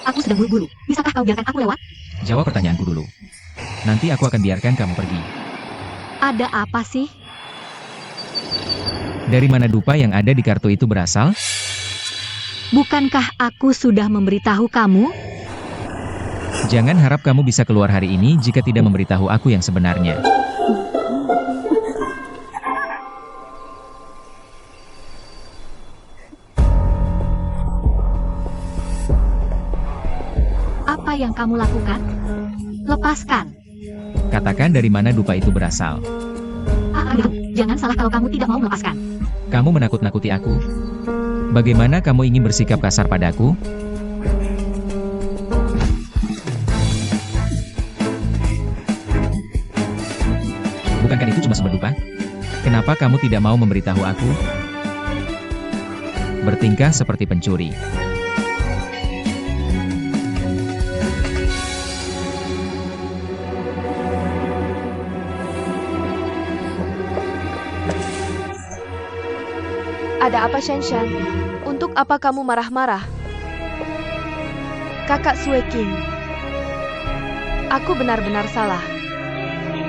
Aku sedang buru-buru. Bisakah kau biarkan aku lewat? Jawab pertanyaanku dulu. Nanti aku akan biarkan kamu pergi. Ada apa sih? Dari mana dupa yang ada di kartu itu berasal? Bukankah aku sudah memberitahu kamu? Jangan harap kamu bisa keluar hari ini jika tidak memberitahu aku yang sebenarnya. Apa yang kamu lakukan? Lepaskan. Katakan dari mana dupa itu berasal. Aduh, jangan salah kalau kamu tidak mau melepaskan. Kamu menakut-nakuti aku. Bagaimana kamu ingin bersikap kasar padaku? Bukankah itu cuma sumber dupa? Kenapa kamu tidak mau memberitahu aku? Bertingkah seperti pencuri. Ada apa, Shan Shan? Untuk apa kamu marah-marah? Kakak Sue King, aku benar-benar salah.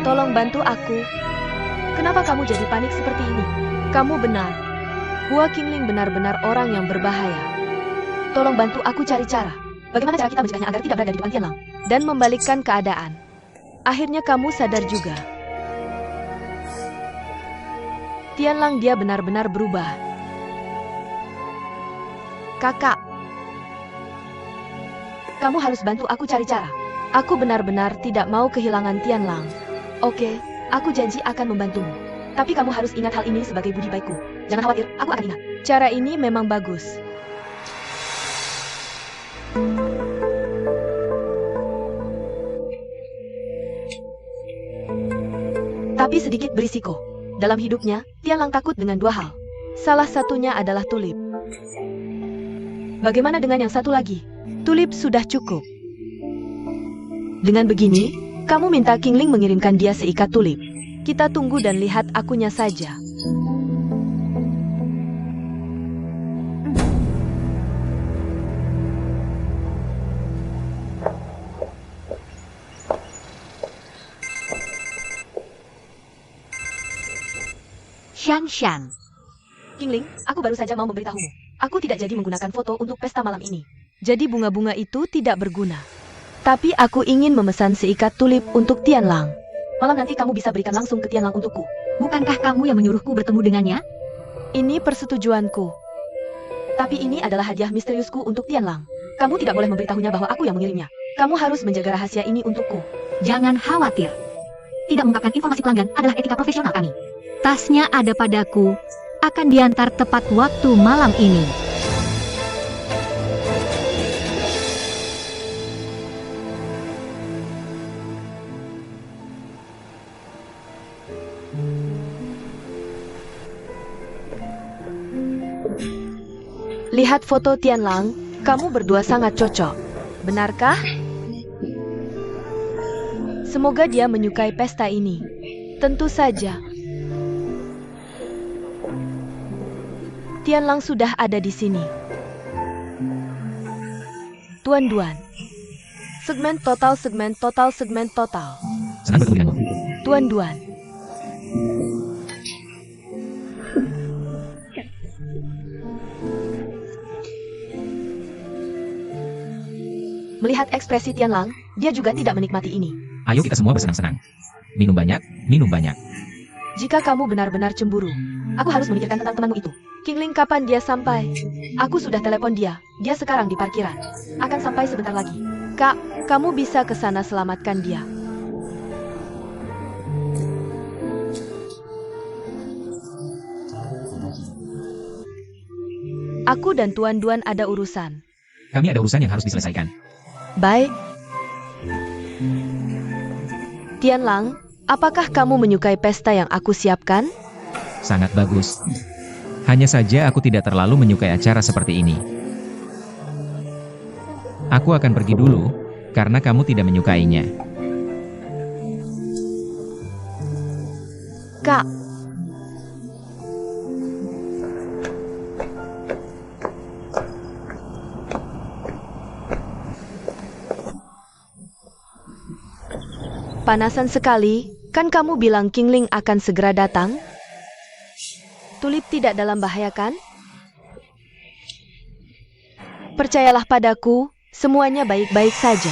Tolong bantu aku. Kenapa kamu jadi panik seperti ini? Kamu benar. Hua Qingling benar-benar orang yang berbahaya. Tolong bantu aku cari cara. Bagaimana cara kita mencegahnya agar tidak berada di depan Tianlang? Dan membalikkan keadaan. Akhirnya kamu sadar juga. Tianlang dia benar-benar berubah. Kakak, kamu harus bantu aku cari cara. Aku benar-benar tidak mau kehilangan Tianlang. Oke, aku janji akan membantumu. Tapi kamu harus ingat hal ini sebagai budi baikku. Jangan khawatir, aku akan ingat. Cara ini memang bagus. Tapi sedikit berisiko. Dalam hidupnya, Tianlang takut dengan dua hal. Salah satunya adalah tulip. Bagaimana dengan yang satu lagi? Tulip sudah cukup. Dengan begini, kamu minta Qingling mengirimkan dia seikat tulip. Kita tunggu dan lihat akunya saja. Shan Shan. Qingling, aku baru saja mau memberitahumu. Aku tidak jadi menggunakan foto untuk pesta malam ini. Jadi bunga-bunga itu tidak berguna. Tapi aku ingin memesan seikat tulip untuk Tianlang. Malam nanti kamu bisa berikan langsung ke Tianlang untukku. Bukankah kamu yang menyuruhku bertemu dengannya? Ini persetujuanku. Tapi ini adalah hadiah misteriusku untuk Tianlang. Kamu tidak boleh memberitahunya bahwa aku yang mengirimnya. Kamu harus menjaga rahasia ini untukku. Jangan khawatir. Tidak mengungkapkan informasi pelanggan adalah etika profesional kami. Tasnya ada padaku. Akan diantar tepat waktu malam ini. Lihat foto Tianlang, kamu berdua sangat cocok. Benarkah? Semoga dia menyukai pesta ini. Tentu saja. Tianlang sudah ada di sini. Tuan Duan. Segmen total, segmen total, segmen total. Senang bertemu denganmu. Tuan Duan. Melihat ekspresi Tianlang, dia juga tidak menikmati ini. Ayo kita semua bersenang-senang. Minum banyak, minum banyak. Jika kamu benar-benar cemburu, aku harus memikirkan tentang temanmu itu. Qingling, kapan dia sampai? Aku sudah telepon dia. Dia sekarang di parkiran. Akan sampai sebentar lagi. Kak, kamu bisa ke sana selamatkan dia. Aku dan Tuan Duan ada urusan. Kami ada urusan yang harus diselesaikan. Baik. Tianlang, apakah kamu menyukai pesta yang aku siapkan? Sangat bagus. Hanya saja aku tidak terlalu menyukai acara seperti ini. Aku akan pergi dulu, karena kamu tidak menyukainya. Kak. kepanasan sekali. Kan kamu bilang Qingling akan segera datang? Tulip tidak dalam bahaya kan? Percayalah padaku, semuanya baik-baik saja.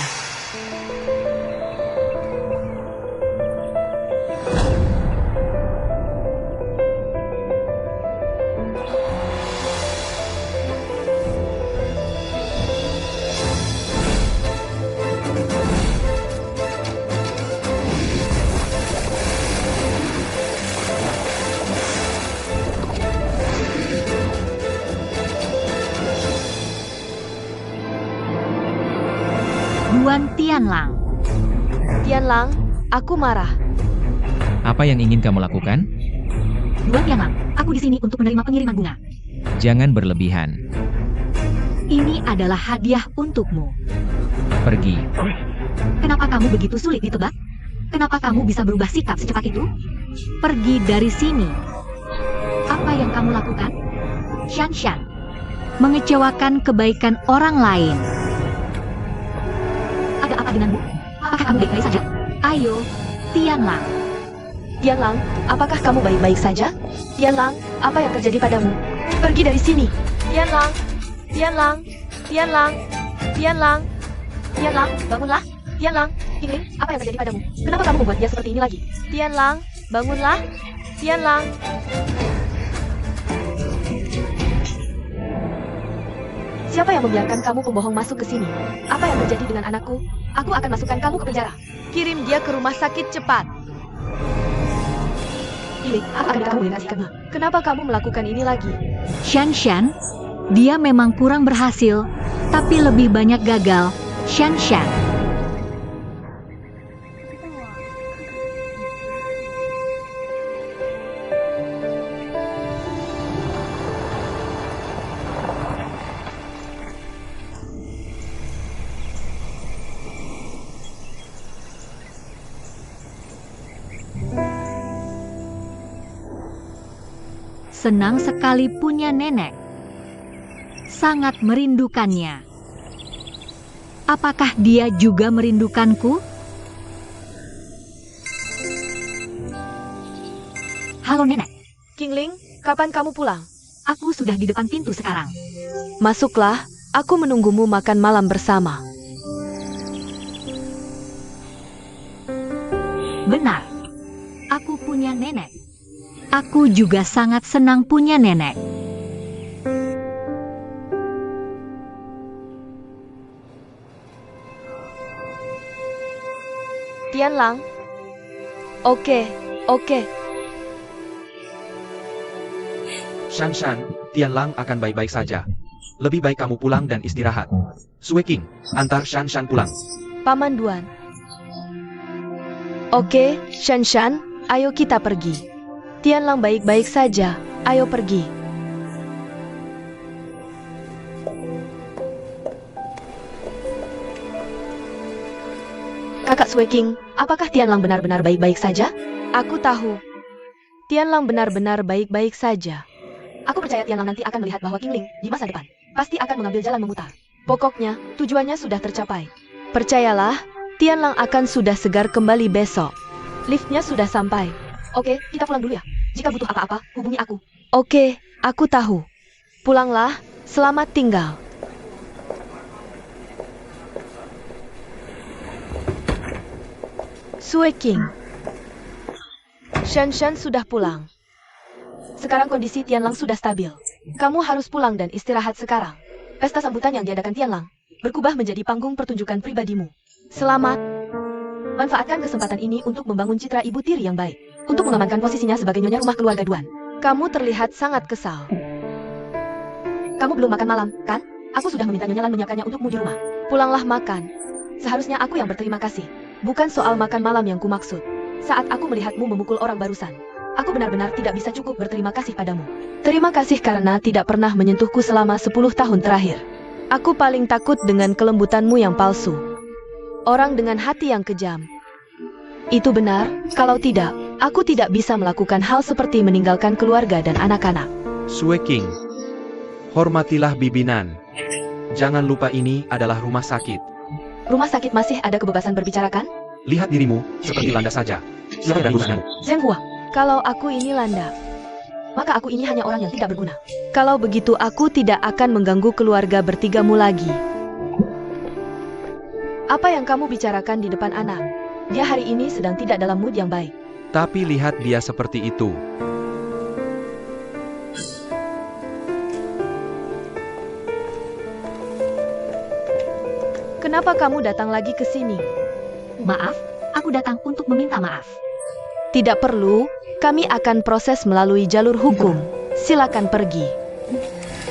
Duan Tianlang. Tianlang, aku marah. Apa yang ingin kamu lakukan? Duan Tianlang, aku di sini untuk menerima pengiriman bunga. Jangan berlebihan. Ini adalah hadiah untukmu. Pergi. Kenapa kamu begitu sulit ditebak? Kenapa kamu bisa berubah sikap secepat itu? Pergi dari sini. Apa yang kamu lakukan? Shanshan. Mengecewakan kebaikan orang lain. Ada apa denganmu? Apakah kamu baik-baik saja? Ayo, Tianlang. Tianlang, apakah kamu baik-baik saja? Tianlang, apa yang terjadi padamu? Pergi dari sini. Tianlang, Tianlang, Tianlang, Tianlang, Tianlang, bangunlah. Tianlang, Qingling, apa yang terjadi padamu? Kenapa kamu membuat dia seperti ini lagi? Tianlang, bangunlah. Tianlang. Siapa yang membiarkan kamu pembohong masuk ke sini? Apa yang terjadi dengan anakku? Aku akan masukkan kamu ke penjara. Kirim dia ke rumah sakit cepat. Qingling, apa akan kamu yang kasih karena? Kenapa kamu melakukan ini lagi? Shanshan, dia memang kurang berhasil, tapi lebih banyak gagal. Shanshan. Senang sekali punya nenek. Sangat merindukannya. Apakah dia juga merindukanku? Halo nenek, Qingling, kapan kamu pulang? aku sudah di depan pintu sekarang. Masuklah, aku menunggumu makan malam bersama. Benar, aku punya nenek. Aku juga sangat senang punya nenek. Tianlang. Oke. Shanshan, Tianlang akan baik-baik saja. Lebih baik kamu pulang dan istirahat. Sue King, antar Shanshan pulang. Paman Duan. Oke, Shanshan, ayo kita pergi. Tianlang baik-baik saja, ayo pergi. Kakak Sue King, apakah Tianlang benar-benar baik-baik saja? Aku tahu. Tianlang benar-benar baik-baik saja. Aku percaya Tianlang nanti akan melihat bahwa Qingling di masa depan pasti akan mengambil jalan memutar. Pokoknya, tujuannya sudah tercapai. Percayalah, Tianlang akan sudah segar kembali besok. Liftnya sudah sampai. Oke, kita pulang dulu ya. Jika butuh apa-apa, hubungi aku. Oke, aku tahu. Pulanglah, selamat tinggal. Sue King. Shanshan sudah pulang. Sekarang kondisi Tianlang sudah stabil. Kamu harus pulang dan istirahat sekarang. Pesta sambutan yang diadakan Tianlang berubah menjadi panggung pertunjukan pribadimu. Selamat. Manfaatkan kesempatan ini untuk membangun citra ibu tiri yang baik. Untuk mengamankan posisinya sebagai nyonya rumah keluarga Duan. Kamu terlihat sangat kesal. Kamu belum makan malam, kan? Aku sudah meminta Nyonya Lan menyiapkannya untukmu di rumah. Pulanglah makan. Seharusnya aku yang berterima kasih. Bukan soal makan malam yang kumaksud. Saat aku melihatmu memukul orang barusan, aku benar-benar tidak bisa cukup berterima kasih padamu. Terima kasih karena tidak pernah menyentuhku selama 10 tahun terakhir. Aku paling takut dengan kelembutanmu yang palsu. Orang dengan hati yang kejam. Itu benar, kalau tidak, aku tidak bisa melakukan hal seperti meninggalkan keluarga dan anak-anak. Sue King, hormatilah bibinan. Jangan lupa ini adalah rumah sakit. Rumah sakit masih ada kebebasan berbicara kan? Lihat dirimu, seperti Landa saja. Siapa yang berguna? Zheng Hua, kalau aku ini Landa, maka aku ini hanya orang yang tidak berguna. Kalau begitu aku tidak akan mengganggu keluarga bertigamu lagi. Apa yang kamu bicarakan di depan anak? Dia hari ini sedang tidak dalam mood yang baik. Tapi lihat dia seperti itu. Kenapa kamu datang lagi ke sini? Maaf, aku datang untuk meminta maaf. Tidak perlu, kami akan proses melalui jalur hukum. Silakan pergi.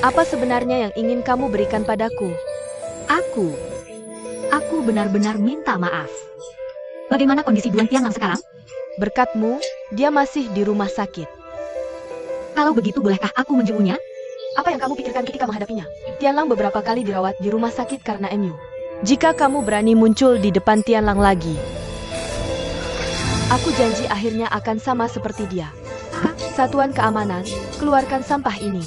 Apa sebenarnya yang ingin kamu berikan padaku? Aku benar-benar minta maaf. Bagaimana kondisi Duan Tianlang sekarang? Berkatmu, dia masih di rumah sakit. Kalau begitu bolehkah aku menjenguknya? Apa yang kamu pikirkan ketika menghadapinya? Tianlang beberapa kali dirawat di rumah sakit karena MU. Jika kamu berani muncul di depan Tianlang lagi, aku janji akhirnya akan sama seperti dia. Satuan keamanan, keluarkan sampah ini.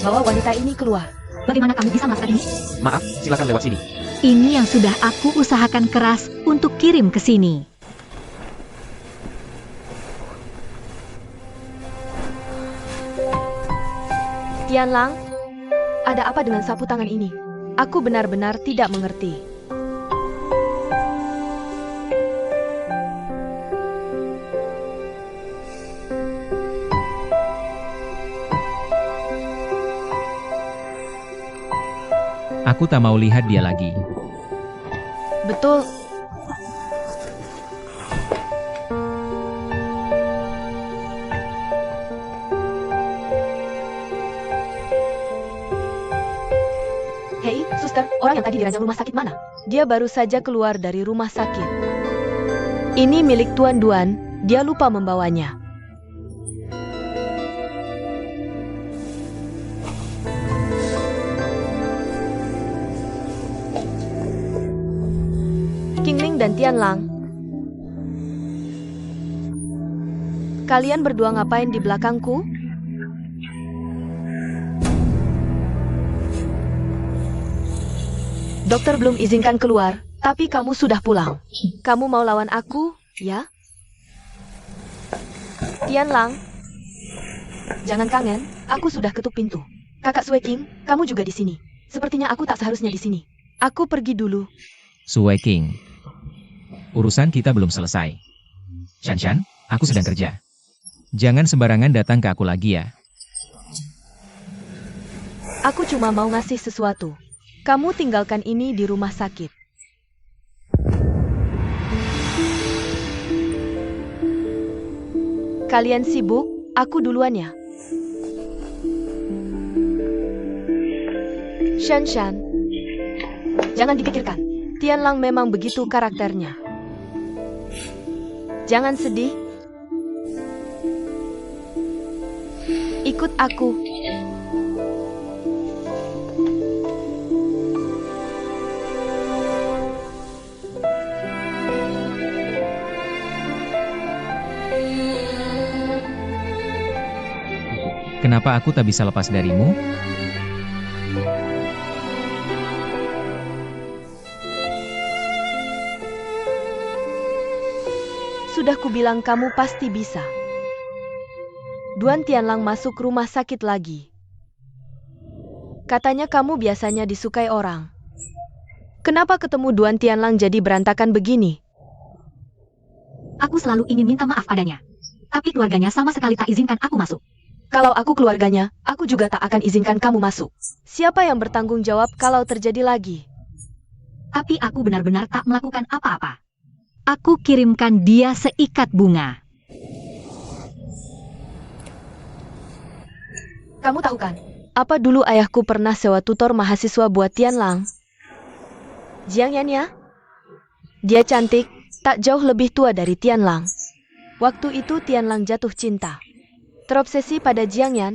Bawa wanita ini keluar. Bagaimana kamu bisa melakukan ini? Maaf, silakan lewat sini. Ini yang sudah aku usahakan keras untuk kirim ke sini. Tianlang, ada apa dengan sapu tangan ini? Aku benar-benar tidak mengerti. Aku tak mau lihat dia lagi. Betul. Hei, suster, orang yang tadi diranjang rumah sakit mana? Dia baru saja keluar dari rumah sakit. Ini milik Tuan Duan, dia lupa membawanya. Qingling dan Tianlang, kalian berdua ngapain di belakangku? Dokter belum izinkan keluar, tapi kamu sudah pulang. Kamu mau lawan aku, ya? Tianlang, jangan kangen, aku sudah ketuk pintu. Kakak Sue King, kamu juga di sini. Sepertinya aku tak seharusnya di sini. Aku pergi dulu. Sue King, urusan kita belum selesai. Shanshan, aku sedang kerja. Jangan sembarangan datang ke aku lagi ya. Aku cuma mau ngasih sesuatu. Kamu tinggalkan ini di rumah sakit. Kalian sibuk, aku duluan ya. Shanshan, jangan dipikirkan. Tianlang memang begitu karakternya. Jangan sedih. Ikut aku. Kenapa aku tak bisa lepas darimu? Sudah kubilang kamu pasti bisa. Duan Tianlang masuk rumah sakit lagi. Katanya kamu biasanya disukai orang. Kenapa ketemu Duan Tianlang jadi berantakan begini? Aku selalu ingin minta maaf padanya. Tapi keluarganya sama sekali tak izinkan aku masuk. Kalau aku keluarganya, aku juga tak akan izinkan kamu masuk. Siapa yang bertanggung jawab kalau terjadi lagi? Tapi aku benar-benar tak melakukan apa-apa. Aku kirimkan dia seikat bunga. Kamu tahu kan? Apa dulu ayahku pernah sewa tutor mahasiswa buat Tianlang? Jiang Yan ya? Dia cantik, tak jauh lebih tua dari Tianlang. Waktu itu Tianlang jatuh cinta. Terobsesi pada Jiang Yan.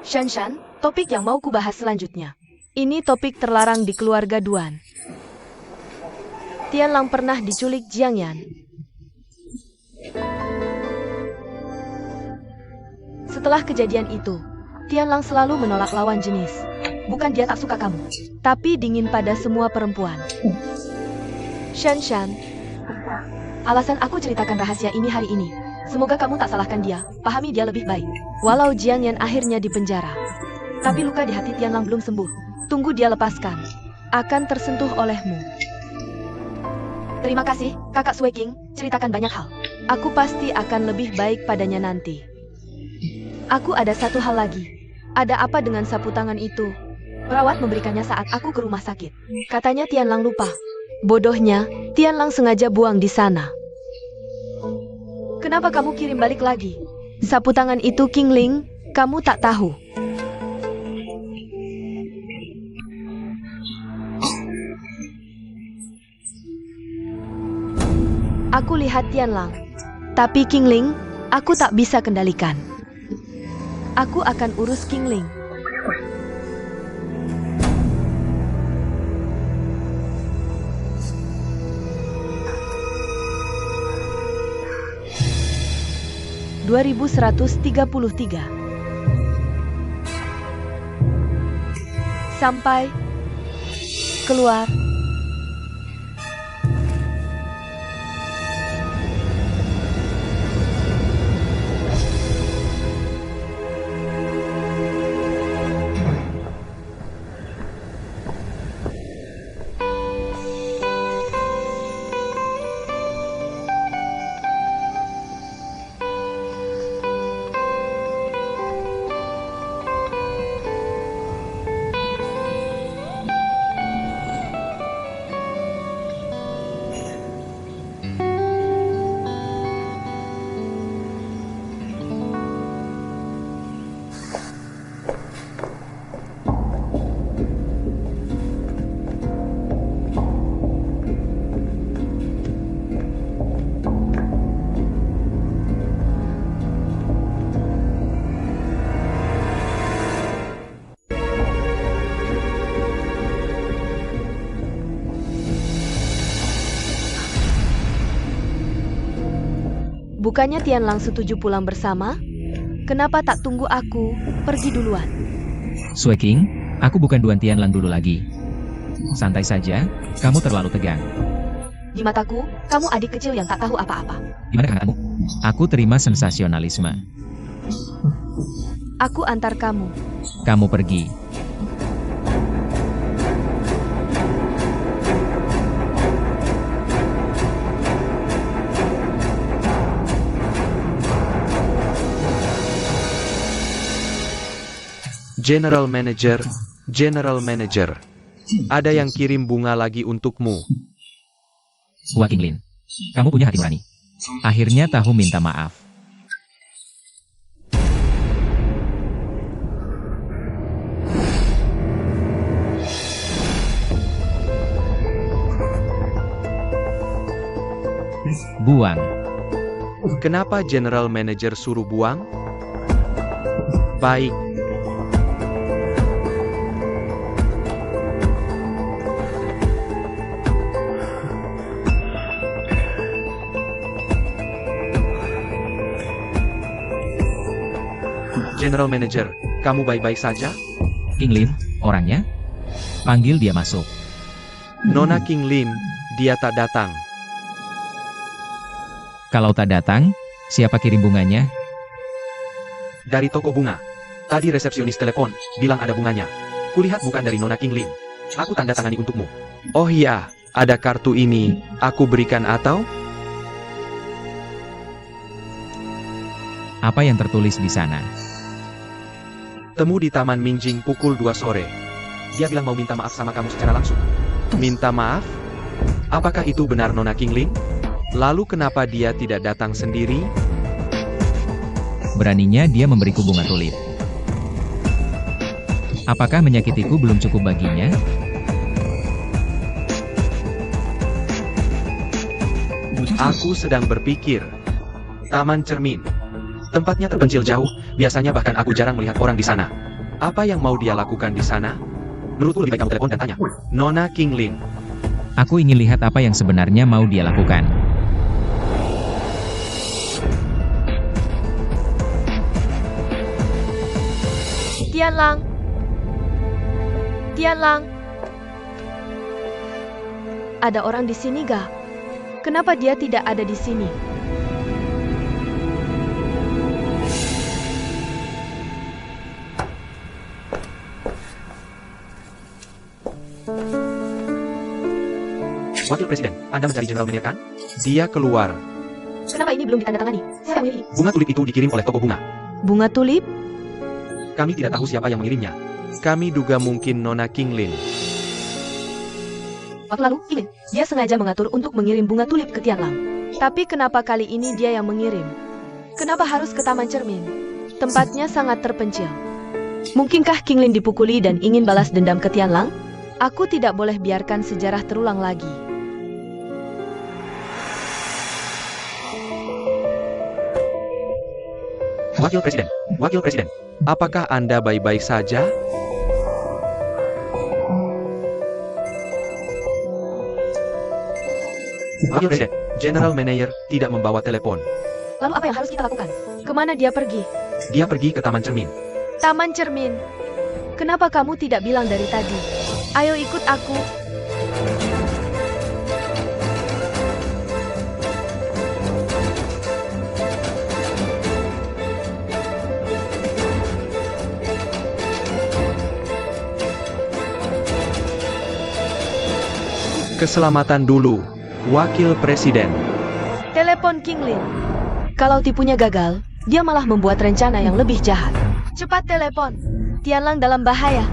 Shanshan, topik yang mau kubahas selanjutnya. Ini topik terlarang di keluarga Duan. Tianlang pernah diculik Jiang Yan. Setelah kejadian itu, Tianlang selalu menolak lawan jenis. Bukan dia tak suka kamu, tapi dingin pada semua perempuan. Shanshan, alasan aku ceritakan rahasia ini hari ini. Semoga kamu tak salahkan dia, pahami dia lebih baik. Walau Jiang Yan akhirnya dipenjara, tapi luka di hati Tianlang belum sembuh. Tunggu dia lepaskan, akan tersentuh olehmu. Terima kasih, kakak Sue King, ceritakan banyak hal. Aku pasti akan lebih baik padanya nanti. Aku ada satu hal lagi. Ada apa dengan sapu tangan itu? Perawat memberikannya saat aku ke rumah sakit. Katanya Tianlang lupa. Bodohnya, Tianlang sengaja buang di sana. Kenapa kamu kirim balik lagi? Sapu tangan itu King Ling, kamu tak tahu. Aku lihat Tianlang, tapi King Ling, aku tak bisa kendalikan. Aku akan urus King Ling. (2133) Sampai keluar. Bukannya Tianlang setuju pulang bersama? Kenapa tak tunggu aku pergi duluan? Sue King, aku bukan Duan Tianlang dulu lagi. Santai saja, kamu terlalu tegang. Di mataku, kamu adik kecil yang tak tahu apa-apa. Gimana kamu? Aku terima sensasionalisme. Aku antar kamu. Kamu pergi. General Manager. Ada yang kirim bunga lagi untukmu. Hua Qinglin, kamu punya hati nurani. Akhirnya tahu minta maaf. Buang. Kenapa General Manager suruh buang? Baik. General Manager, kamu baik-baik saja? Qinglin, orangnya? Panggil dia masuk. Nona King Lin, dia tak datang. Kalau tak datang, siapa kirim bunganya? Dari toko bunga. Tadi resepsionis telepon, bilang ada bunganya. Kulihat bukan dari Nona King Lin. Aku tanda tangani untukmu. Oh iya, ada kartu ini, aku berikan atau? Apa yang tertulis di sana? Temu di Taman Minjing pukul 2 sore. Dia bilang mau minta maaf sama kamu secara langsung. Minta maaf? Apakah itu benar Nona King Lin? Lalu kenapa dia tidak datang sendiri? Beraninya dia memberiku bunga tulip. Apakah menyakitiku belum cukup baginya? Aku sedang berpikir. Taman Cermin. Tempatnya terpencil jauh, biasanya bahkan aku jarang melihat orang di sana. Apa yang mau dia lakukan di sana? Menurutku lebih baik kamu telepon dan tanya. Nona King Lin. Aku ingin lihat apa yang sebenarnya mau dia lakukan. Tianlang. Tianlang. Ada orang di sini gak? Kenapa dia tidak ada di sini? Wakil Presiden, Anda mencari General Manager kan? Dia keluar. Kenapa ini belum ditandatangani? Siapa yang mengirim? Bunga tulip itu dikirim oleh toko bunga. Bunga tulip? Kami tidak tahu siapa yang mengirimnya. Kami duga mungkin Nona Kinglin. Waktu lalu, Kinglin, Dia sengaja mengatur untuk mengirim bunga tulip ke Tianlang. Tapi kenapa kali ini dia yang mengirim? Kenapa harus ke Taman Cermin? Tempatnya sangat terpencil. Mungkinkah Kinglin dipukuli dan ingin balas dendam ke Tianlang? Aku tidak boleh biarkan sejarah terulang lagi. Wakil Presiden, apakah Anda baik-baik saja? Wakil Presiden, General Manager tidak membawa telepon. lalu apa yang harus kita lakukan? Kemana dia pergi? Dia pergi ke Taman Cermin. Taman Cermin. Kenapa kamu tidak bilang dari tadi? Ayo ikut aku. Keselamatan dulu, Wakil Presiden. Telepon Kinglin. Kalau tipunya gagal, dia malah membuat rencana yang lebih jahat. Cepat telepon. Tianlang dalam bahaya.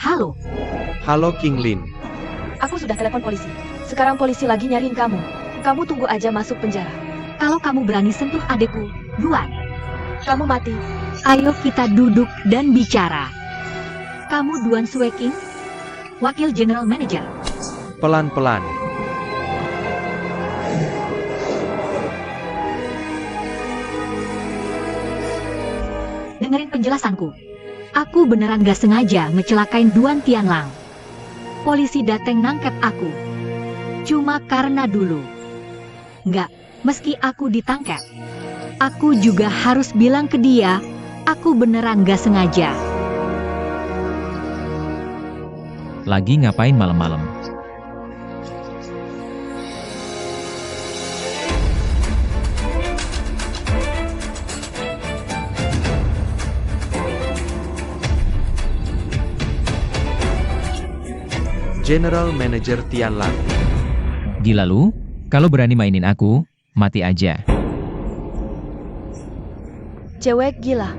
Halo, Halo Kinglin. aku sudah telepon polisi. Sekarang polisi lagi nyariin kamu. Kamu tunggu aja masuk penjara. Kalau kamu berani sentuh adekku, Yuan, Kamu mati. ayo kita duduk dan bicara. Kamu Duan Sueking, Wakil General Manager. Pelan-pelan. Dengerin penjelasanku. Aku beneran gak sengaja ngecelakain Duan Tianlang. Polisi dateng nangkep aku. Cuma karena dulu. Nggak, meski aku ditangkap. Aku juga harus bilang ke dia, aku beneran gak sengaja. Lagi ngapain malam-malam? General Manager Tianlang. Gila lu? Kalau berani mainin aku, mati aja. Cewek gila.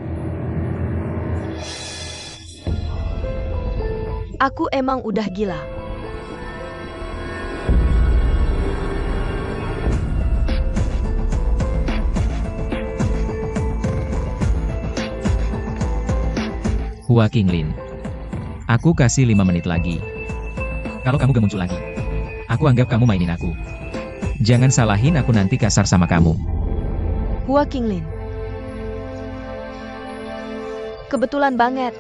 Aku emang udah gila. Hua Kinglin. Aku kasih 5 menit lagi. Kalau kamu gak muncul lagi, aku anggap kamu mainin aku. Jangan salahin aku nanti kasar sama kamu. Hua Kinglin. Kebetulan banget.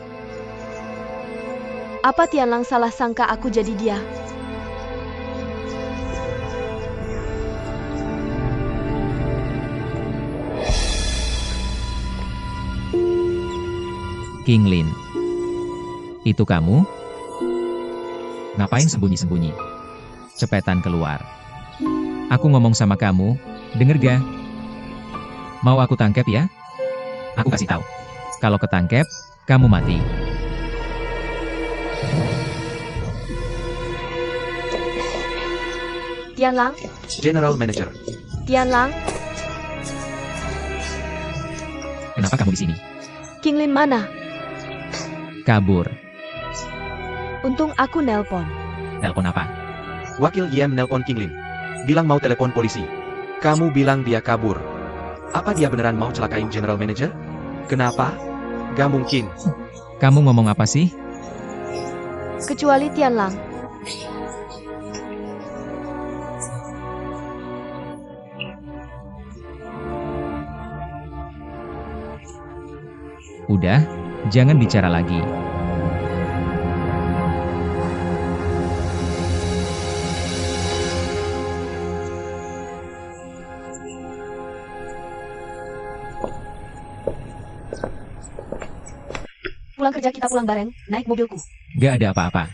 Apa Tianlang salah sangka aku jadi dia? Kinglin. Itu kamu? Ngapain sembunyi-sembunyi? Cepetan keluar. Aku ngomong sama kamu, denger ga? Mau aku tangkap ya? Aku kasih tahu. Kalau ketangkep, kamu mati. Tianlang? General Manager. Tianlang? Kenapa kamu di sini? Kinglin mana? Kabur. Untung aku nelpon. Telepon apa? Wakil Yem nelpon Kinglin. Bilang mau telepon polisi. Kamu bilang dia kabur. Apa dia beneran mau celakain General Manager? Kenapa? Gak mungkin. Kamu ngomong apa sih? Kecuali Tianlang. Udah, jangan bicara lagi. Pulang kerja kita pulang bareng, naik mobilku. Gak ada apa-apa.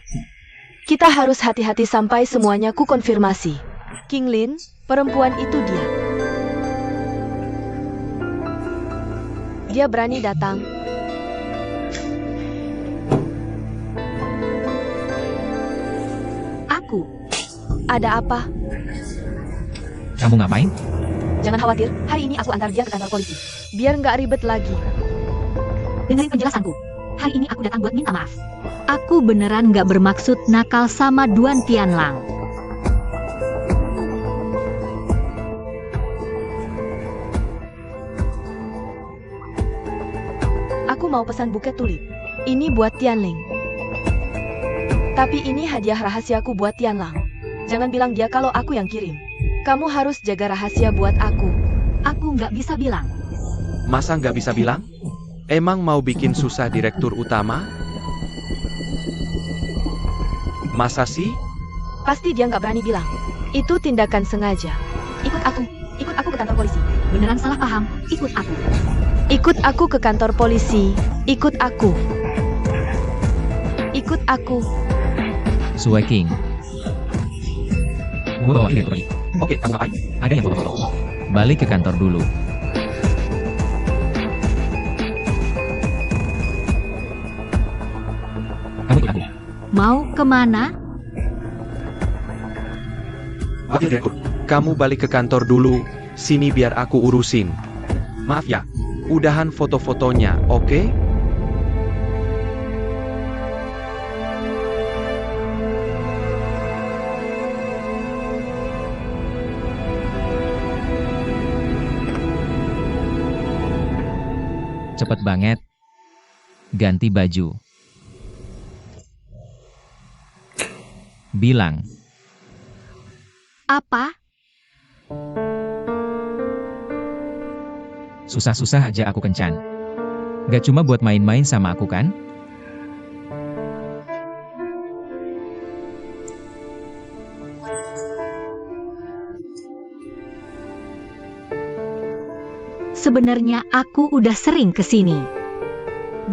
Kita harus hati-hati sampai semuanya ku konfirmasi. King Lin, perempuan itu dia. Dia berani datang. Aku. Ada apa? Kamu ngapain? Jangan khawatir, hari ini aku antar dia ke kantor polisi. Biar nggak ribet lagi. Dengerin penjelasanku. Hari ini aku datang buat minta maaf. Aku beneran nggak bermaksud nakal sama Duan Tianlang. Aku mau pesan buket tulip. Ini buat Tianling. Tapi ini hadiah rahasiaku buat Tianlang. Jangan bilang dia kalau aku yang kirim. Kamu harus jaga rahasia buat aku. Aku nggak bisa bilang. Masa nggak bisa bilang? Emang mau bikin susah direktur utama? Masa sih? Pasti dia nggak berani bilang. Itu tindakan sengaja. Ikut aku ke kantor polisi. Beneran salah paham, ikut aku. Ikut aku ke kantor polisi. Ikut aku. Ikut aku. Sue King. Gue bawa dia pergi. Oke, kamu ngapain? Ada yang foto-foto. Balik ke kantor dulu. Kamu ikut aku. Mau kemana? Wakil direktur, kamu balik ke kantor dulu. Sini biar aku urusin. Maaf ya, udahan foto-fotonya, oke? Cepet banget. Ganti baju. Bilang. Apa? Susah-susah aja aku kencan. Gak cuma buat main-main sama aku kan? Sebenarnya aku udah sering kesini.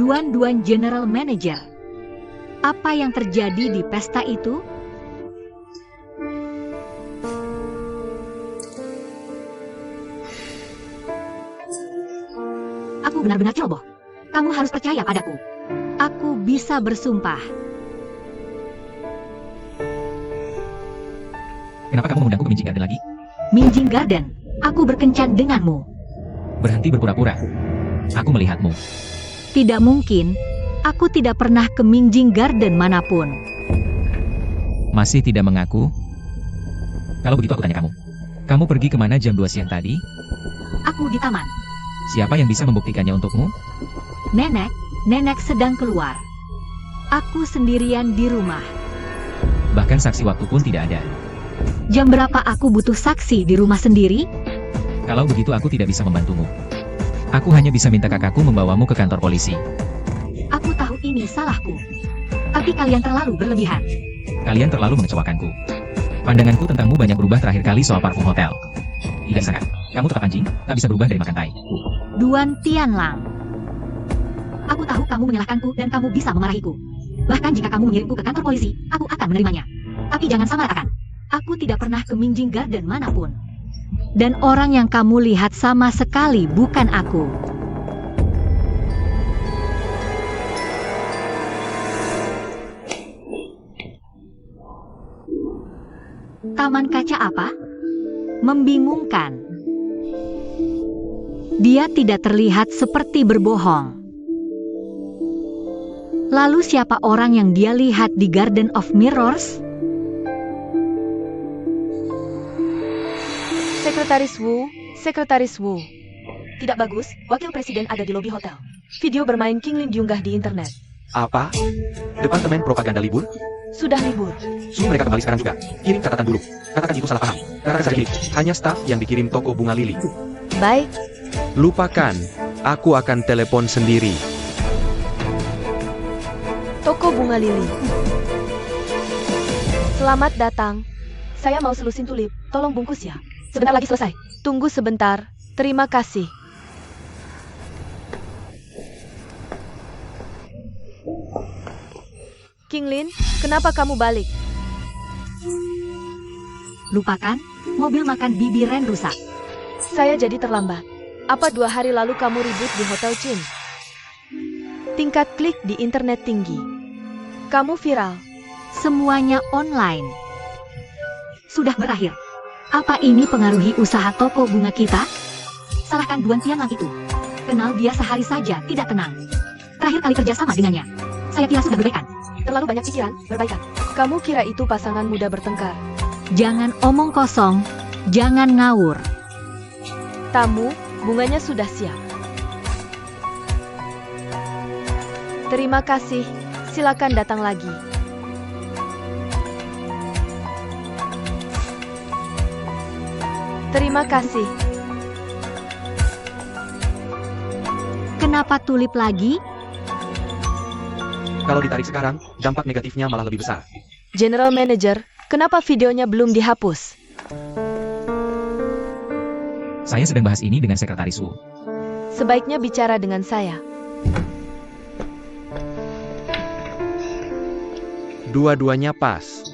Duan General Manager. Apa yang terjadi di pesta itu? Aku benar-benar ceroboh. Kamu harus percaya padaku. Aku bisa bersumpah. Kenapa kamu mengundangku ke Minjing Garden lagi? Minjing Garden, aku berkencan denganmu. Berhenti berpura-pura. Aku melihatmu. Tidak mungkin. Aku tidak pernah ke Minjing Garden manapun. Masih tidak mengaku? Kalau begitu aku tanya kamu. Kamu pergi kemana jam 2 siang tadi? Aku di taman. Siapa yang bisa membuktikannya untukmu? Nenek sedang keluar. Aku sendirian di rumah. Bahkan saksi waktu pun tidak ada. Jam berapa aku butuh saksi di rumah sendiri? Kalau begitu aku tidak bisa membantumu. Aku hanya bisa minta kakakku membawamu ke kantor polisi. Aku tahu ini salahku. Tapi kalian terlalu berlebihan. Kalian terlalu mengecewakanku. Pandanganku tentangmu banyak berubah terakhir kali soal parfum hotel. Tidak sangat. Kamu tetap anjing, tak bisa berubah dari makan tai. Duan Tianlang. Aku tahu kamu menyalahkanku dan kamu bisa memarahiku. Bahkan jika kamu mengirimku ke kantor polisi, aku akan menerimanya. Tapi jangan samaratakan. Aku tidak pernah ke Minjing Garden manapun. Dan orang yang kamu lihat sama sekali bukan aku. Taman kaca apa? Membingungkan. Dia tidak terlihat seperti berbohong. Lalu siapa orang yang dia lihat di Garden of Mirrors? Sekretaris Wu. Tidak bagus, wakil presiden ada di lobi hotel. Video bermain King Lin diunggah di internet. Apa? Departemen propaganda libur? Sudah libur. Suruh mereka kembali sekarang juga. Kirim catatan dulu. Katakan itu salah paham. Katakan saja ini. Hanya staf yang dikirim toko bunga lili. Baik, Lupakan. Aku akan telepon sendiri. toko bunga lili. Selamat datang. Saya mau selusin tulip. Tolong bungkus ya. Sebentar lagi selesai. Tunggu sebentar. Terima kasih. King Lin, kenapa kamu balik? Lupakan, mobil makan Bibi Ren rusak. Saya jadi terlambat. Apa 2 hari lalu kamu ribut di Hotel Chin? Tingkat klik di internet tinggi. Kamu viral. Semuanya online. Sudah berakhir. Apa ini pengaruhi usaha toko bunga kita? Salahkan Duan Tianlang itu. Kenal dia sehari saja tidak tenang. Terakhir kali kerjasama dengannya, saya kira sudah berbaikan. Terlalu banyak pikiran, berbaikan. Kamu kira itu pasangan muda bertengkar? Jangan omong kosong, jangan ngawur. Tamu, bunganya sudah siap. Terima kasih, silakan datang lagi. Terima kasih. Kenapa tulip lagi? Kalau ditarik sekarang, dampak negatifnya malah lebih besar. General Manager, kenapa videonya belum dihapus? Saya sedang bahas ini dengan Sekretaris Wu. Sebaiknya bicara dengan saya. Dua-duanya pas.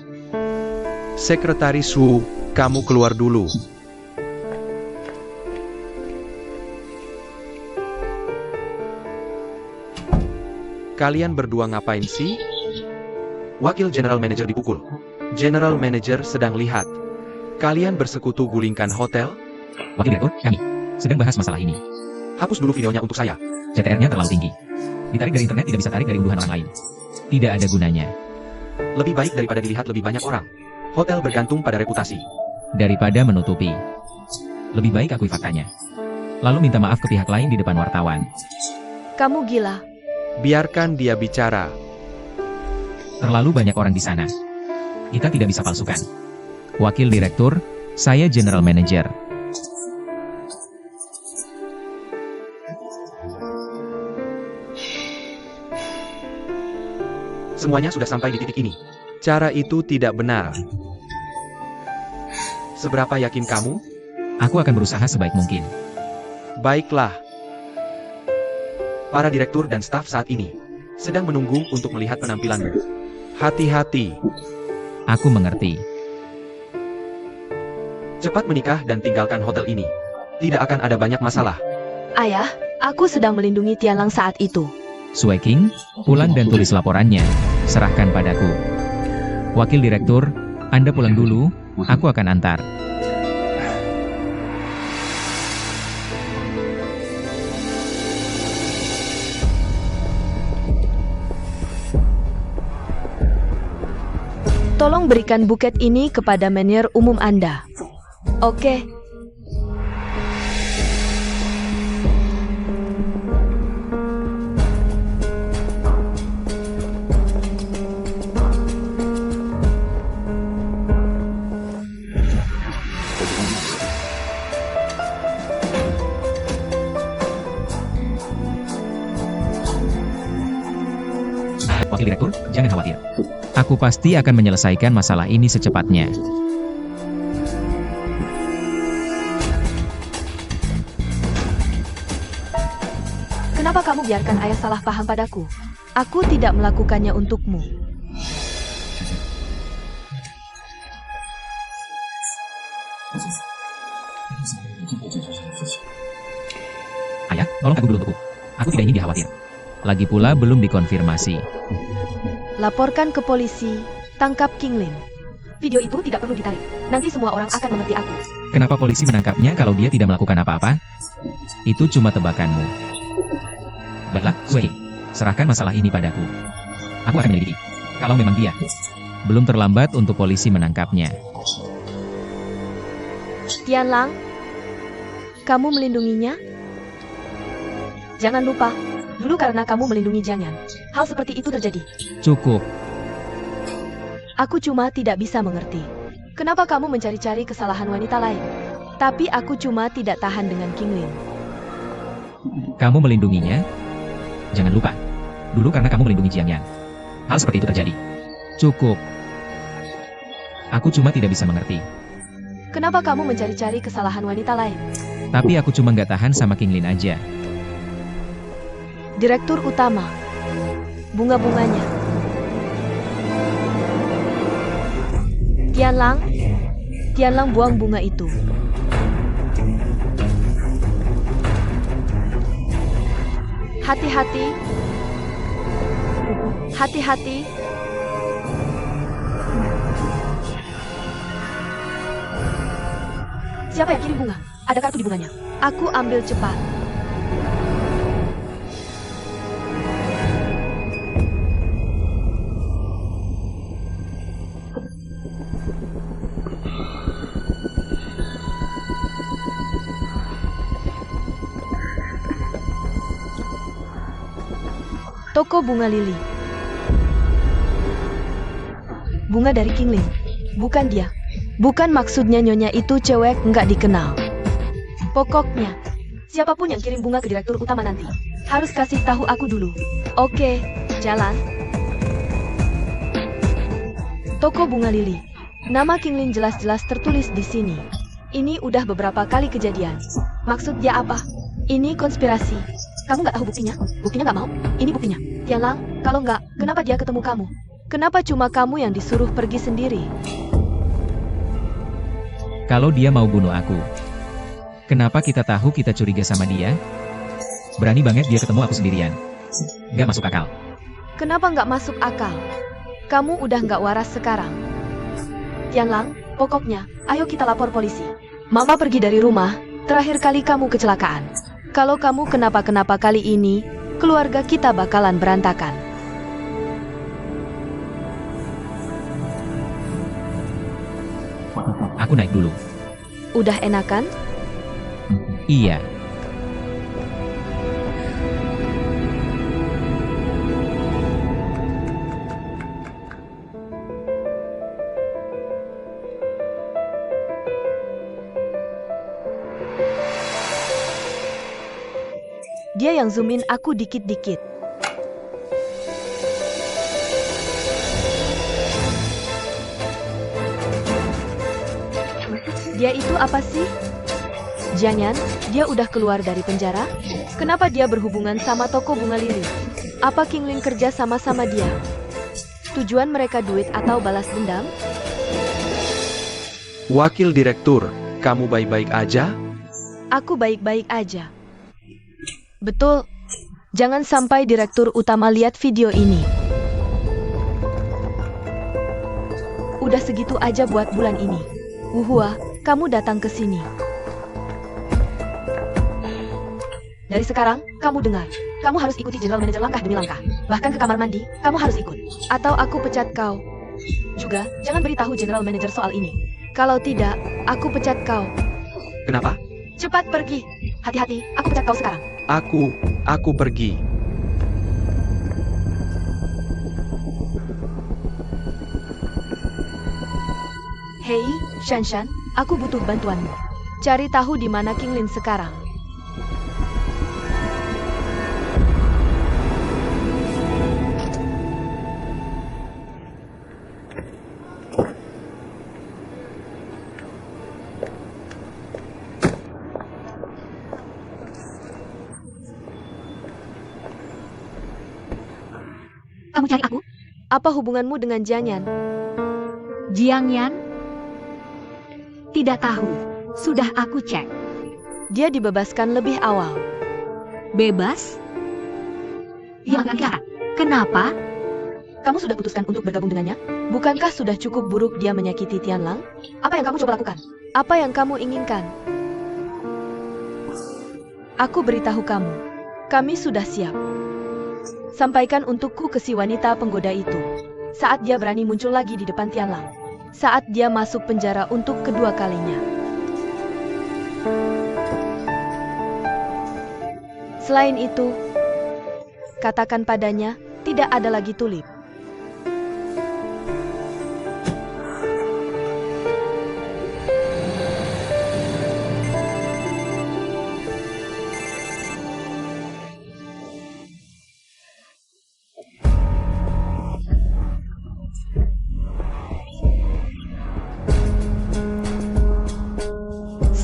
Sekretaris Wu, kamu keluar dulu. Kalian berdua ngapain sih? Wakil General Manager dipukul. General Manager sedang lihat. Kalian bersekutu gulingkan hotel? Wakil Direktur, kami sedang bahas masalah ini. Hapus dulu videonya untuk saya. CTR-nya terlalu tinggi. Ditarik dari internet tidak bisa tarik dari unduhan orang lain. Tidak ada gunanya. Lebih baik daripada dilihat lebih banyak orang. Hotel bergantung pada reputasi. Daripada menutupi. Lebih baik akui faktanya. Lalu minta maaf ke pihak lain di depan wartawan. Kamu gila. Biarkan dia bicara. Terlalu banyak orang di sana. Kita tidak bisa palsukan. Wakil Direktur, saya General Manager. Semuanya sudah sampai di titik ini. Cara itu tidak benar. Seberapa yakin kamu? Aku akan berusaha sebaik mungkin. Baiklah. Para direktur dan staf saat ini sedang menunggu untuk melihat penampilanmu. Hati-hati. Aku mengerti. Cepat menikah dan tinggalkan hotel ini. Tidak akan ada banyak masalah. Ayah, aku sedang melindungi Tianlang saat itu. Sui King, pulang dan tulis laporannya. Serahkan padaku. Wakil Direktur, Anda pulang dulu, aku akan antar. Tolong berikan buket ini kepada manajer umum Anda. Oke. Wakil Direktur, jangan khawatir. Aku pasti akan menyelesaikan masalah ini secepatnya. Kenapa kamu biarkan ayah salah paham padaku? Aku tidak melakukannya untukmu. Ayah, tolong tunggu dulu untukku. Aku tidak ingin dia khawatir. Lagi pula belum dikonfirmasi. Laporkan ke polisi, tangkap King Lin. Video itu tidak perlu ditarik. Nanti semua orang akan mengerti aku. Kenapa polisi menangkapnya kalau dia tidak melakukan apa-apa? Itu cuma tebakanmu. Baiklah, Sui, serahkan masalah ini padaku. Aku akan menyelidiki. Kalau memang dia, belum terlambat untuk polisi menangkapnya. Tianlang, kamu melindunginya? Jangan lupa, dulu karena kamu melindungi Jangan, hal seperti itu terjadi. Cukup. Aku cuma tidak bisa mengerti. Kenapa kamu mencari-cari kesalahan wanita lain? Tapi aku cuma tidak tahan dengan King Lin. Kamu melindunginya? Jangan lupa, dulu karena kamu melindungi Jiang Yan, hal seperti itu terjadi. Cukup. Aku cuma tidak bisa mengerti. Kenapa kamu mencari-cari kesalahan wanita lain? Tapi aku cuma nggak tahan sama King Lin aja. Direktur utama. Bunga-bunganya. Tianlang buang bunga itu. Hati-hati. Hati-hati. Siapa yang kirim bunga? Ada kartu di bunganya. Aku ambil cepat. Toko bunga lili. Bunga dari Qingling. Bukan dia. Bukan maksudnya nyonya itu cewek nggak dikenal. Pokoknya, siapapun yang kirim bunga ke direktur utama nanti, harus kasih tahu aku dulu. Oke, jalan. Toko bunga lili. Nama Qingling jelas-jelas tertulis di sini. Ini udah beberapa kali kejadian. Maksud dia apa? Ini konspirasi. Kamu nggak tahu buktinya? Buktinya nggak mau? Ini buktinya. Tianlang, kalau nggak, kenapa dia ketemu kamu? Kenapa cuma kamu yang disuruh pergi sendiri? Kalau dia mau bunuh aku, kenapa kita tahu kita curiga sama dia? Berani banget dia ketemu aku sendirian. Gak masuk akal. Kenapa nggak masuk akal? Kamu udah nggak waras sekarang. Tianlang, pokoknya, ayo kita lapor polisi. Mama pergi dari rumah, terakhir kali kamu kecelakaan. Kalau kamu kenapa-kenapa kali ini, keluarga kita bakalan berantakan. Aku naik dulu. Udah enakan? Iya. Dia yang zoomin aku dikit-dikit. Dia itu apa sih? Jangan, dia udah keluar dari penjara? Kenapa dia berhubungan sama toko bunga lili? Apa Qingling kerja sama-sama dia? Tujuan mereka duit atau balas dendam? Wakil Direktur, kamu baik-baik aja? Aku baik-baik aja. Betul. Jangan sampai direktur utama lihat video ini. Udah segitu aja buat bulan ini. Wuhua, kamu datang ke sini. Dari sekarang, kamu dengar. Kamu harus ikuti general manager langkah demi langkah. Bahkan ke kamar mandi, kamu harus ikut. Atau aku pecat kau. Juga, jangan beritahu general manager soal ini. Kalau tidak, aku pecat kau. Kenapa? Cepat pergi. Hati-hati, aku pecat kau sekarang. Aku pergi. Hei, Shanshan, aku butuh bantuanmu. Cari tahu di mana Qingling sekarang. Kamu cari aku? Apa hubunganmu dengan Jiangyan? Jiangyan? Tidak tahu. Sudah aku cek. Dia dibebaskan lebih awal. Bebas? Yang enggak. Kenapa? Kamu sudah putuskan untuk bergabung dengannya? Bukankah sudah cukup buruk dia menyakiti Tianlang? Apa yang kamu coba lakukan? Apa yang kamu inginkan? Aku beritahu kamu. Kami sudah siap. Sampaikan untukku ke si wanita penggoda itu. Saat dia berani muncul lagi di depan Tianlang. Saat dia masuk penjara untuk kedua kalinya. Selain itu, katakan padanya, tidak ada lagi tulip.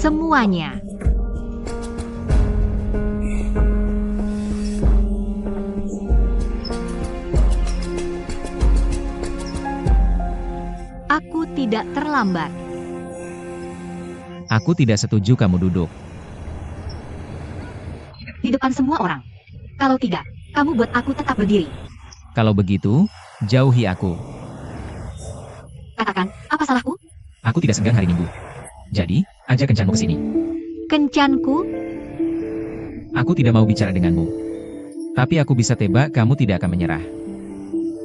Semuanya. Aku tidak terlambat. Aku tidak setuju kamu duduk. Di depan semua orang. Kalau tidak, kamu buat aku tetap berdiri. Kalau begitu, jauhi aku. Katakan, apa salahku? Aku tidak senggang hari Minggu. Jadi, ajak kencanmu ke sini. Kencanku? Aku tidak mau bicara denganmu. Tapi aku bisa tebak kamu tidak akan menyerah.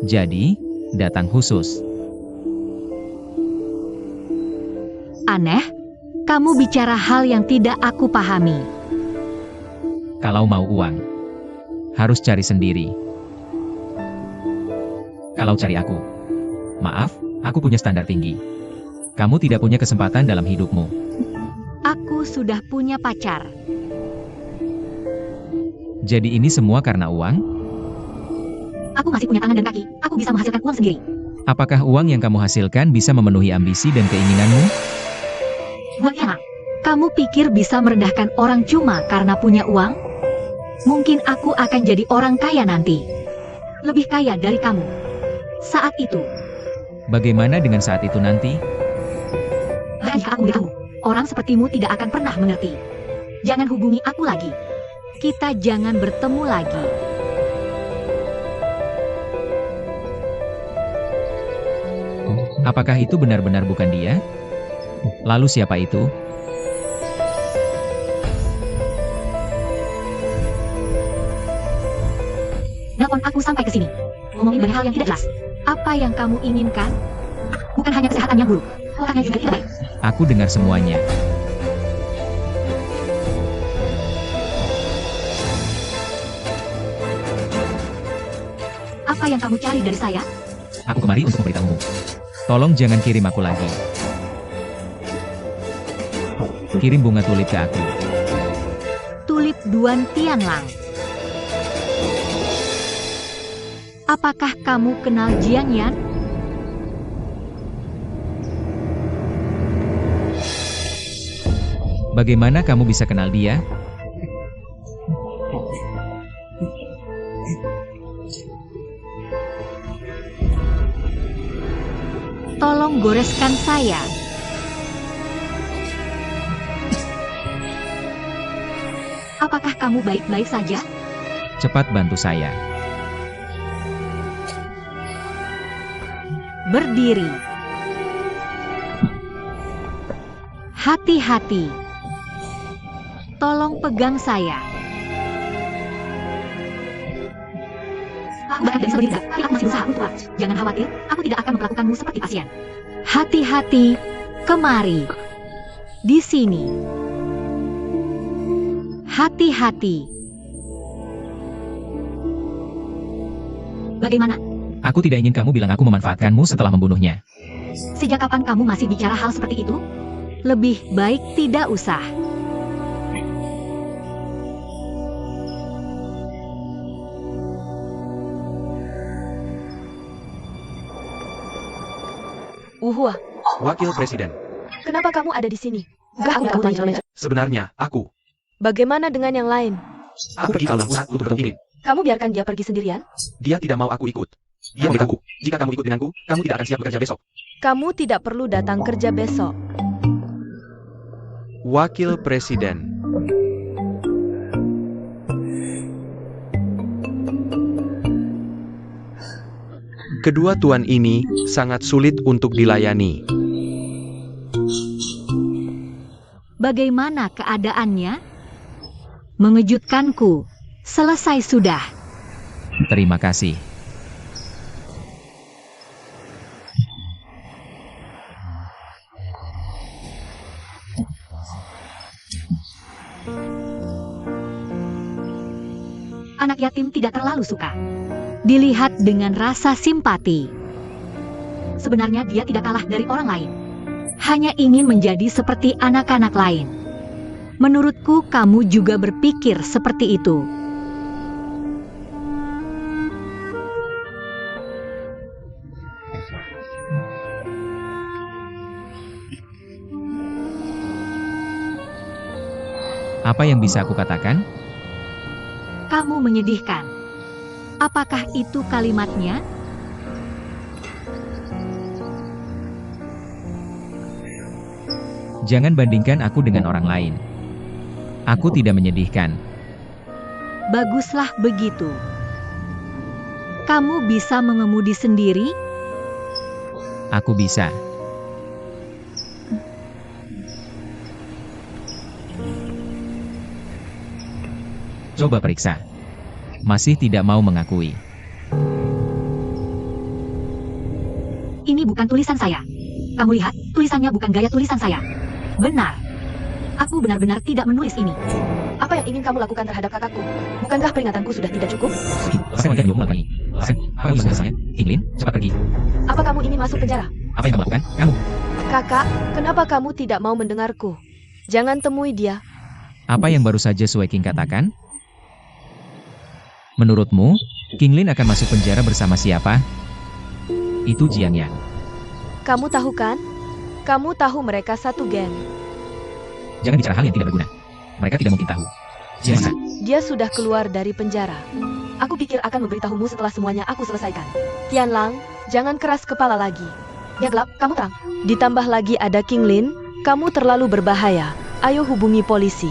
Jadi, datang khusus. Aneh, kamu bicara hal yang tidak aku pahami. Kalau mau uang, harus cari sendiri. Kalau cari aku, maaf, aku punya standar tinggi. Kamu tidak punya kesempatan dalam hidupmu. Aku sudah punya pacar. Jadi ini semua karena uang? Aku masih punya tangan dan kaki. Aku bisa menghasilkan uang sendiri. Apakah uang yang kamu hasilkan bisa memenuhi ambisi dan keinginanmu? Bagaimana? Kamu pikir bisa merendahkan orang cuma karena punya uang? Mungkin aku akan jadi orang kaya nanti. Lebih kaya dari kamu. Saat itu. Bagaimana dengan saat itu nanti? Bahkan jika aku beritahu, orang sepertimu tidak akan pernah mengerti. Jangan hubungi aku lagi. Kita jangan bertemu lagi. Apakah itu benar-benar bukan dia? Lalu siapa itu? Nelpon aku sampai ke sini. Ngomongin banyak hal yang tidak jelas. Apa yang kamu inginkan? Bukan hanya kesehatan yang buruk, otaknya juga tidak baik. Aku dengar semuanya. Apa yang kamu cari dari saya? Aku kemari untuk memberitahumu. Tolong jangan kirim aku lagi. Kirim bunga tulip ke aku. Tulip Duan Tianlang. Apakah kamu kenal Jiang Yan? Bagaimana kamu bisa kenal dia? Tolong goreskan saya. Apakah kamu baik-baik saja? Cepat bantu saya. Berdiri. Hati-hati. Tolong pegang saya. Bahkan dari sebelumnya, tapi aku masih berusaha untuk kuat. Jangan khawatir, aku tidak akan memperlakukanmu seperti pasien. Hati-hati, kemari. Di sini. Hati-hati. Bagaimana? Aku tidak ingin kamu bilang aku memanfaatkanmu setelah membunuhnya. Sejak kapan kamu masih bicara hal seperti itu? Lebih baik tidak usah. Uhua, Wakil Presiden. kenapa kamu ada di sini? Gak aku tanya. Sebenarnya, aku. Bagaimana dengan yang lain? Aku pergi ke alam pusat untuk bertemu ini. Kamu biarkan dia pergi sendirian? Dia tidak mau aku ikut. Dia memberitahu, jika kamu ikut denganku, kamu tidak akan siap bekerja besok. Kamu tidak perlu datang kerja besok. Wakil Presiden. Kedua tuan ini sangat sulit untuk dilayani. Bagaimana keadaannya? Mengejutkanku. Selesai sudah. Terima kasih. Anak yatim tidak terlalu suka dilihat dengan rasa simpati. Sebenarnya dia tidak kalah dari orang lain. Hanya ingin menjadi seperti anak-anak lain. Menurutku kamu juga berpikir seperti itu. Apa yang bisa aku katakan? Kamu menyedihkan. Apakah itu kalimatnya? Jangan bandingkan aku dengan orang lain. Aku tidak menyedihkan. Baguslah begitu. Kamu bisa mengemudi sendiri? Aku bisa. Coba periksa. Masih tidak mau mengakui. Ini bukan tulisan saya. Kamu lihat, tulisannya bukan gaya tulisan saya. Benar. Aku benar-benar tidak menulis ini. Apa yang ingin kamu lakukan terhadap kakakku? Bukankah peringatanku sudah tidak cukup? Saya melihat melakukan ini. Apa yang bisa saya? Kinglin, cepat pergi. Apa kamu ingin masuk penjara? Apa yang kamu lakukan? Kamu. Kakak, kenapa kamu tidak mau mendengarku? Jangan temui dia. Apa yang baru saja Sueking katakan? Menurutmu, Kinglin akan masuk penjara bersama siapa? Itu Jiang Yan. Kamu tahu kan? Kamu tahu mereka satu geng. Jangan bicara hal yang tidak berguna. Mereka tidak mungkin tahu. Jiang mana? Dia sudah keluar dari penjara. Aku pikir akan memberitahumu setelah semuanya aku selesaikan. Tianlang, jangan keras kepala lagi. Dia gelap, kamu terang. Ditambah lagi ada Kinglin, kamu terlalu berbahaya. Ayo hubungi polisi.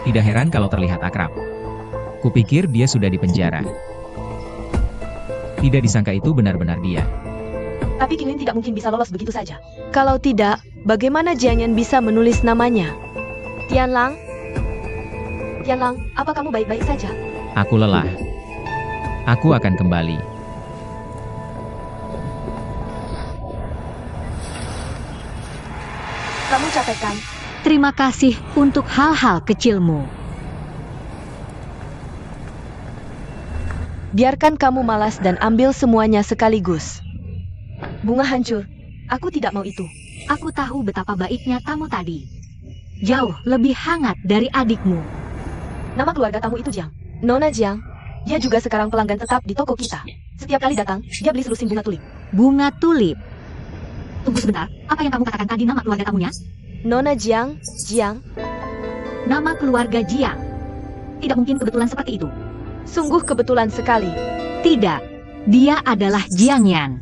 Tidak heran kalau terlihat akrab. Kupikir dia sudah di penjara. Tidak disangka itu benar-benar dia. Tapi Kinglin tidak mungkin bisa lolos begitu saja. Kalau tidak, bagaimana Jiang Yan bisa menulis namanya? Tianlang? Tianlang, apa kamu baik-baik saja? Aku lelah. Aku akan kembali. Kamu capek kan? Terima kasih untuk hal-hal kecilmu. Biarkan kamu malas dan ambil semuanya sekaligus. Bunga hancur. Aku tidak mau itu. Aku tahu betapa baiknya tamu tadi. Jauh lebih hangat dari adikmu. Nama keluarga tamu itu Jiang. Nona Jiang. Dia juga sekarang pelanggan tetap di toko kita. Setiap kali datang, dia beli selusin bunga tulip. Bunga tulip. Tunggu sebentar, apa yang kamu katakan tadi nama keluarga tamunya? Nona Jiang, Jiang. Nama keluarga Jiang. Tidak mungkin kebetulan seperti itu. Sungguh kebetulan sekali. Tidak, dia adalah Jiang Yan.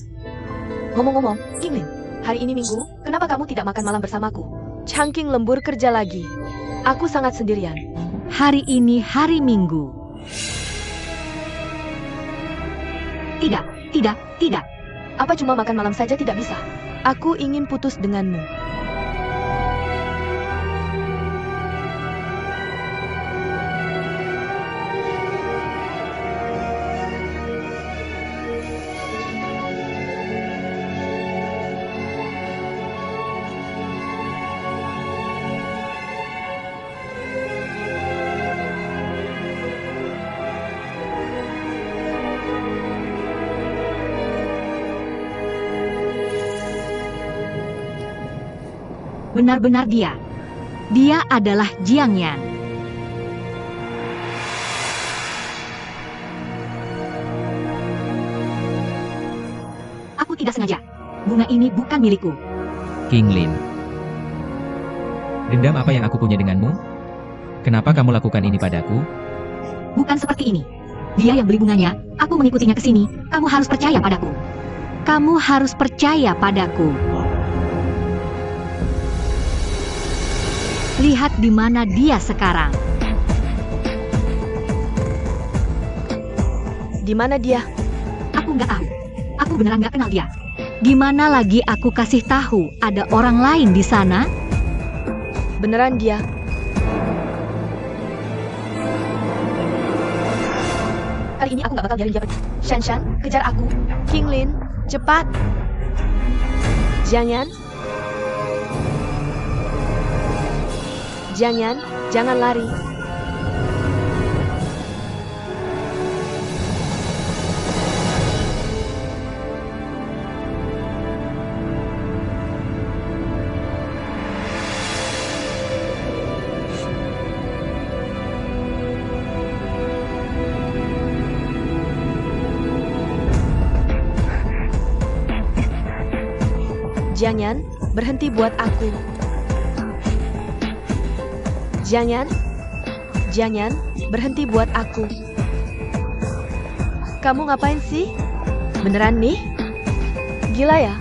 Ngomong-ngomong, Kinglin, hari ini Minggu, kenapa kamu tidak makan malam bersamaku? Changking lembur kerja lagi. Aku sangat sendirian. Hari ini hari Minggu. Tidak, tidak. Apa cuma makan malam saja tidak bisa? Aku ingin putus denganmu. Benar-benar dia. Dia adalah Jiang Yan. Aku tidak sengaja. Bunga ini bukan milikku. Kinglin. Dendam apa yang aku punya denganmu? Kenapa kamu lakukan ini padaku? Bukan seperti ini. Dia yang beli bunganya, aku mengikutinya ke sini. Kamu harus percaya padaku. Kamu harus percaya padaku. Lihat di mana dia sekarang. Di mana dia? Aku nggak tahu. Aku beneran nggak kenal dia. Gimana lagi aku kasih tahu ada orang lain di sana? Beneran dia. Kali ini aku nggak bakal biarin dia pergi. Shanshan, kejar aku. Kinglin, cepat. Jiang Yan. Jiang Yan, jangan lari. Jiang Yan, berhenti buat aku. Jiang Yan, berhenti buat aku. Kamu ngapain sih? Beneran nih? Gila ya?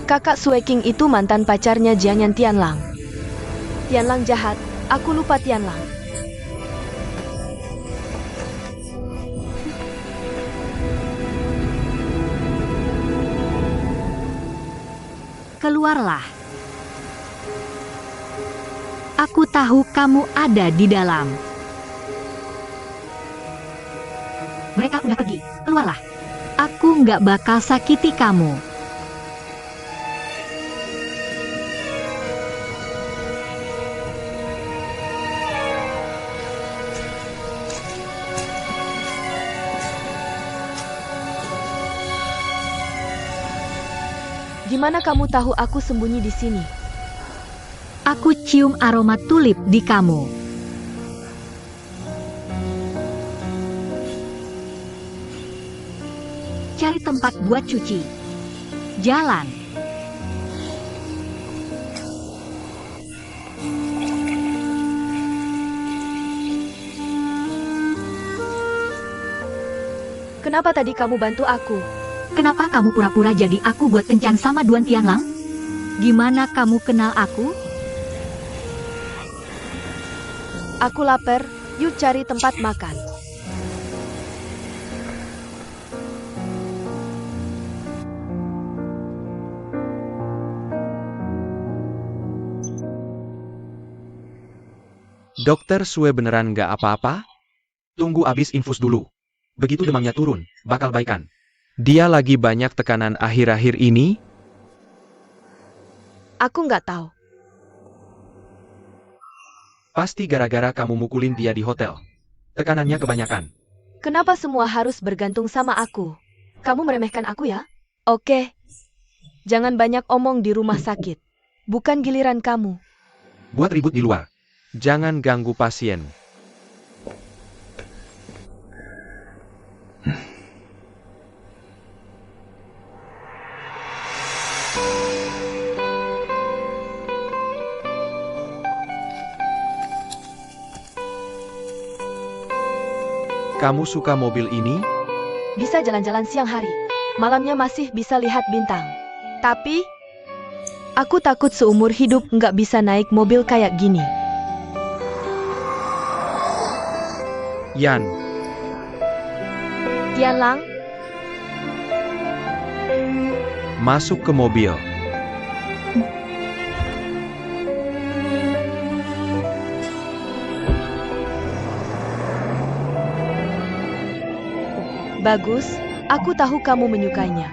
Kakak Sueking itu mantan pacarnya Jiangyan Tianlang. Tianlang jahat, aku lupa Tianlang. Keluarlah. Aku tahu kamu ada di dalam. Mereka udah pergi. Keluarlah. Aku nggak bakal sakiti kamu. Gimana kamu tahu aku sembunyi di sini? Aku cium aroma tulip di kamu. Cari tempat buat cuci. Jalan. Kenapa tadi kamu bantu aku? Kenapa kamu pura-pura jadi aku buat kencan sama Duan Tianlang? Gimana kamu kenal aku? Aku lapar, yuk cari tempat makan. Dokter Sue beneran nggak apa-apa? Tunggu abis infus dulu. Begitu demamnya turun, bakal baikan. Dia lagi banyak tekanan akhir-akhir ini? Aku nggak tahu. Pasti gara-gara kamu mukulin dia di hotel. Tekanannya kebanyakan. Kenapa semua harus bergantung sama aku? Kamu meremehkan aku ya? Oke. Jangan banyak omong di rumah sakit. Bukan giliran kamu. Buat ribut di luar. Jangan ganggu pasien. Kamu suka mobil ini? Bisa jalan-jalan siang hari. Malamnya masih bisa lihat bintang. Tapi, aku takut seumur hidup nggak bisa naik mobil kayak gini. Yan, Tianlang, masuk ke mobil. bagus. Aku tahu kamu menyukainya.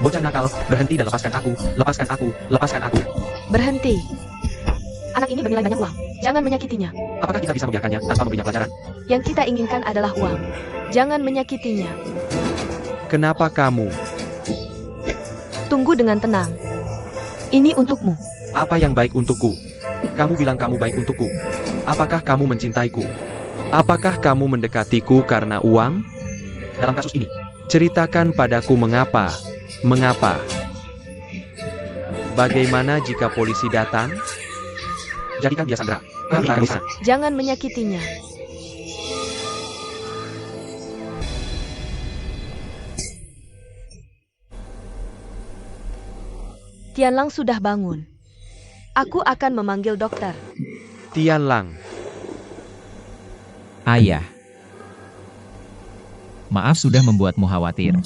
Bocah nakal, berhenti dan lepaskan aku. Lepaskan aku, lepaskan aku. Berhenti. Anak ini bernilai banyak uang. Jangan menyakitinya. Apakah kita bisa membiarkannya tanpa memberinya pelajaran? Yang kita inginkan adalah uang. Jangan menyakitinya. Kenapa kamu? Tunggu dengan tenang. Ini untukmu. Apa yang baik untukku? Kamu bilang kamu baik untukku. Apakah kamu mencintaiku? Apakah kamu mendekatiku karena uang? Dalam kasus ini, ceritakan padaku mengapa. Mengapa? Bagaimana jika polisi datang? Jadikan dia sandera. Kita bisa. Jangan menyakitinya. Tianlang sudah bangun. Aku akan memanggil dokter. Tianlang. Ayah. Maaf sudah membuatmu khawatir.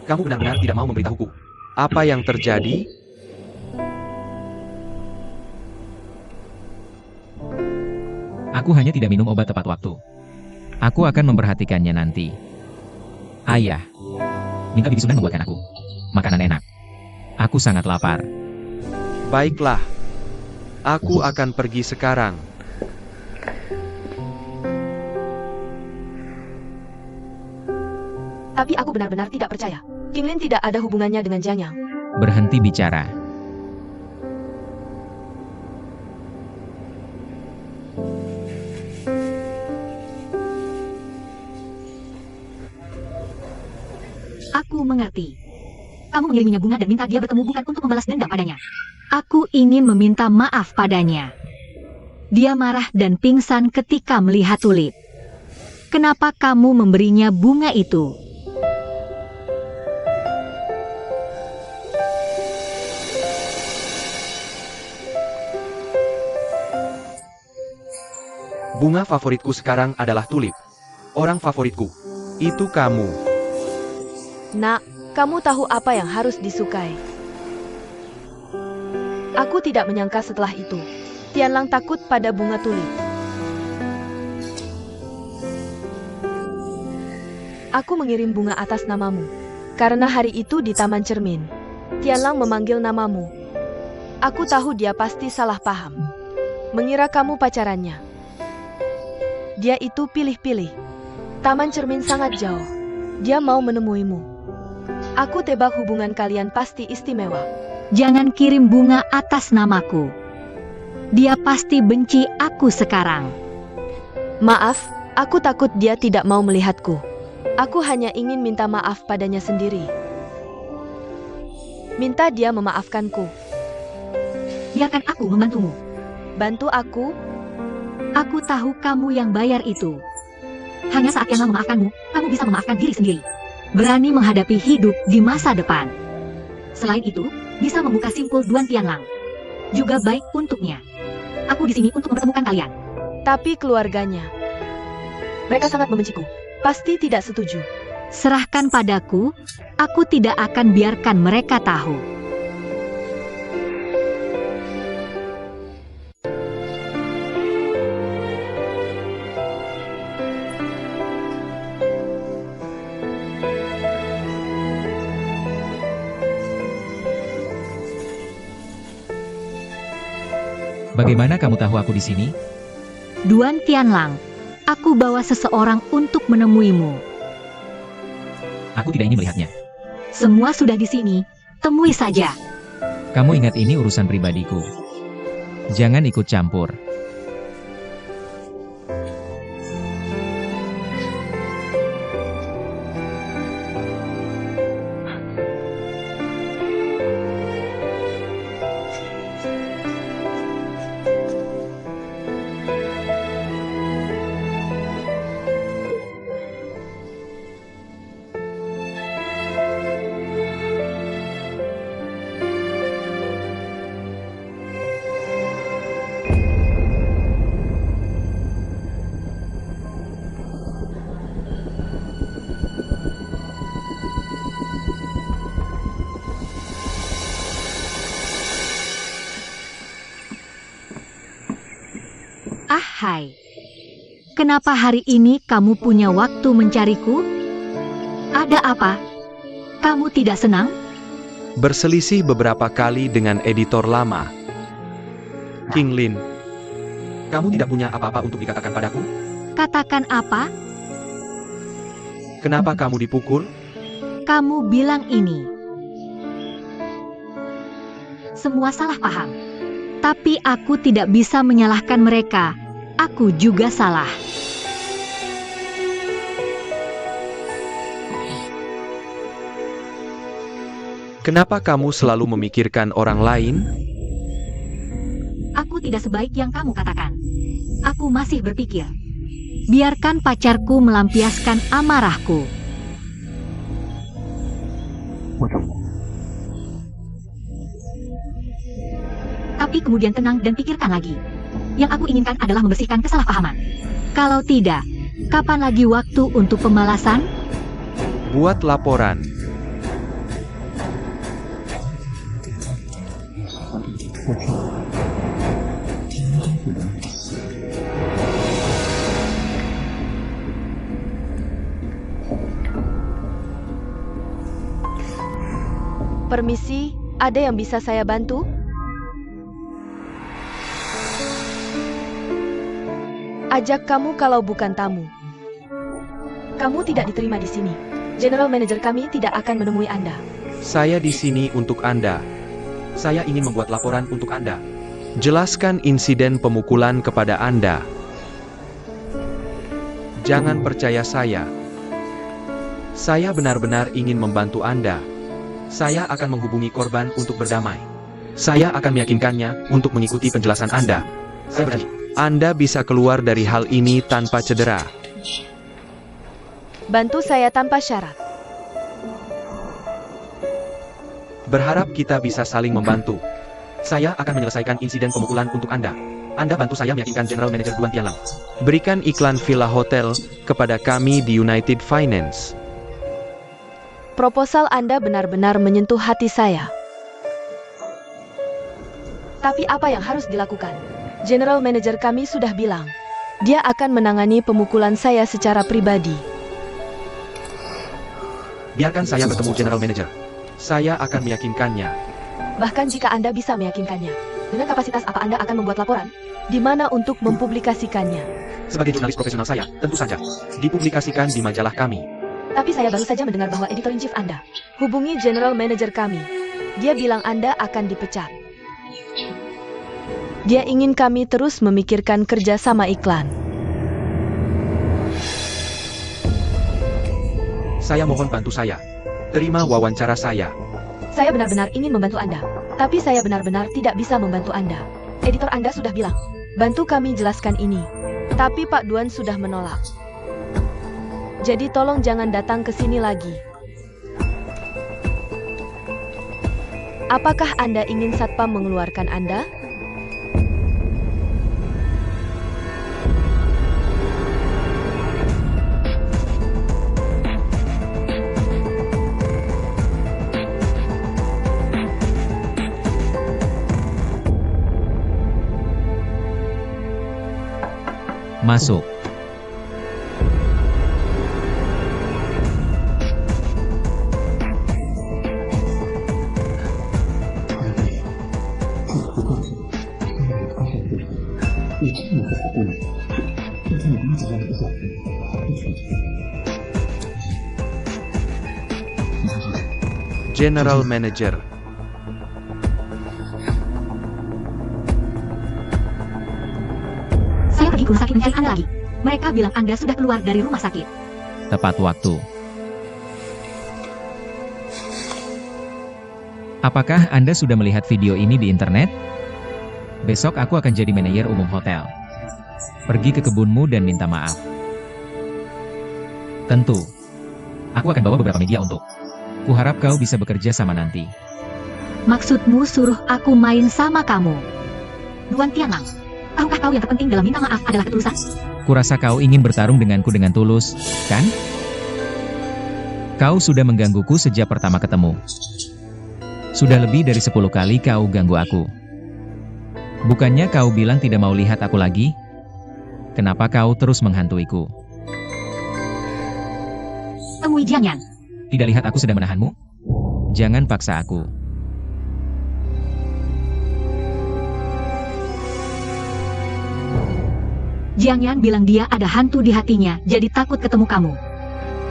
Kamu benar-benar tidak mau memberitahuku. Apa yang terjadi? Aku hanya tidak minum obat tepat waktu. Aku akan memperhatikannya nanti. Ayah. Minta bibi Sunan membuatkan aku makanan enak. Aku sangat lapar. Baiklah. Aku akan pergi sekarang. Tapi aku benar-benar tidak percaya. Qinglin tidak ada hubungannya dengan Jianyang. Berhenti bicara. Aku mengerti. Kamu mengiriminya bunga dan minta dia bertemu bukan untuk membalas dendam padanya. Aku ingin meminta maaf padanya. Dia marah dan pingsan ketika melihat tulip. Kenapa kamu memberinya bunga itu? Bunga favoritku sekarang adalah tulip. Orang favoritku. Itu kamu. Nak, kamu tahu apa yang harus disukai. Aku tidak menyangka setelah itu, Tianlang takut pada bunga tulip. Aku mengirim bunga atas namamu, karena hari itu di Taman Cermin, Tianlang memanggil namamu. Aku tahu dia pasti salah paham, mengira kamu pacarannya. Dia itu pilih-pilih. Taman Cermin sangat jauh. Dia mau menemuimu. Aku tebak hubungan kalian pasti istimewa. Jangan kirim bunga atas namaku. Dia pasti benci aku sekarang. Maaf, aku takut dia tidak mau melihatku. Aku hanya ingin minta maaf padanya sendiri. Minta dia memaafkanku. Biarkan aku membantumu. Bantu aku? Aku tahu kamu yang bayar itu. Hanya saat yang memaafkanmu, kamu bisa memaafkan diri sendiri. Berani menghadapi hidup di masa depan. Selain itu, bisa membuka simpul Duan Tianlang. Juga baik untuknya. Aku di sini untuk mempertemukan kalian. Tapi keluarganya. Mereka sangat membenciku. Pasti tidak setuju. Serahkan padaku, aku tidak akan biarkan mereka tahu. Bagaimana kamu tahu aku di sini? Duan Tianlang, aku bawa seseorang untuk menemuimu. Aku tidak ingin melihatnya. Semua sudah di sini, temui saja. Kamu ingat ini urusan pribadiku. Jangan ikut campur. Hai. Kenapa hari ini kamu punya waktu mencariku? Ada apa? Kamu tidak senang? Berselisih beberapa kali dengan editor lama. Qinglin, kamu tidak punya apa-apa untuk dikatakan padaku? Katakan apa? Kenapa kamu dipukul? Kamu bilang ini. Semua salah paham. Tapi aku tidak bisa menyalahkan mereka. Aku juga salah. Kenapa kamu selalu memikirkan orang lain? Aku tidak sebaik yang kamu katakan. Aku masih berpikir. Biarkan pacarku melampiaskan amarahku. Tapi kemudian tenang dan pikirkan lagi. Yang aku inginkan adalah membersihkan kesalahpahaman. Kalau tidak, kapan lagi waktu untuk pembalasan? Buat laporan. Permisi, ada yang bisa saya bantu? Ajak kamu kalau bukan tamu. Kamu tidak diterima di sini. General Manager kami tidak akan menemui Anda. Saya di sini untuk Anda. Saya ingin membuat laporan untuk Anda. Jelaskan insiden pemukulan kepada Anda. Jangan percaya saya. Saya benar-benar ingin membantu Anda. Saya akan menghubungi korban untuk berdamai. Saya akan meyakinkannya untuk mengikuti penjelasan Anda. Saya berjanji, Anda bisa keluar dari hal ini tanpa cedera. Bantu saya tanpa syarat. Berharap kita bisa saling membantu. Saya akan menyelesaikan insiden pemukulan untuk Anda. Anda bantu saya meyakinkan General Manager Duan Tianlang. Berikan iklan villa hotel kepada kami di United Finance. Proposal Anda benar-benar menyentuh hati saya. Tapi apa yang harus dilakukan? General Manager kami sudah bilang, dia akan menangani pemukulan saya secara pribadi. Biarkan saya bertemu General Manager. Saya akan meyakinkannya. Bahkan jika Anda bisa meyakinkannya, dengan kapasitas apa Anda akan membuat laporan? Di mana untuk mempublikasikannya? Sebagai jurnalis profesional saya, tentu saja, dipublikasikan di majalah kami. Tapi saya baru saja mendengar bahwa editor-in-chief Anda hubungi General Manager kami. Dia bilang Anda akan dipecat. Dia ingin kami terus memikirkan kerjasama iklan. Saya mohon bantu saya. Terima wawancara saya. Saya benar-benar ingin membantu Anda, tapi saya benar-benar tidak bisa membantu Anda. Editor Anda sudah bilang, bantu kami jelaskan ini. Tapi Pak Duan sudah menolak. Jadi tolong jangan datang ke sini lagi. Apakah Anda ingin Satpam mengeluarkan Anda? Masuk. General Manager. Saya pergi ke rumah sakit mencari Anda lagi. Mereka bilang Anda sudah keluar dari rumah sakit. Tepat waktu. Apakah Anda sudah melihat video ini di internet? Besok aku akan jadi manajer umum hotel. Pergi ke kebunmu dan minta maaf. Tentu. Aku akan bawa beberapa media untuk. Kuharap kau bisa bekerja sama nanti. Maksudmu suruh aku main sama kamu? Duan Tianlang, tahukah kau yang terpenting dalam minta maaf adalah ketulusan? Kurasa kau ingin bertarung denganku dengan tulus, kan? Kau sudah menggangguku sejak pertama ketemu. Sudah lebih dari 10 kali kau ganggu aku. Bukannya kau bilang tidak mau lihat aku lagi? Kenapa kau terus menghantuiku? Temui Jiang Yan. Tidak lihat aku sedang menahanmu? Jangan paksa aku. Jiang Yan bilang dia ada hantu di hatinya, jadi takut ketemu kamu.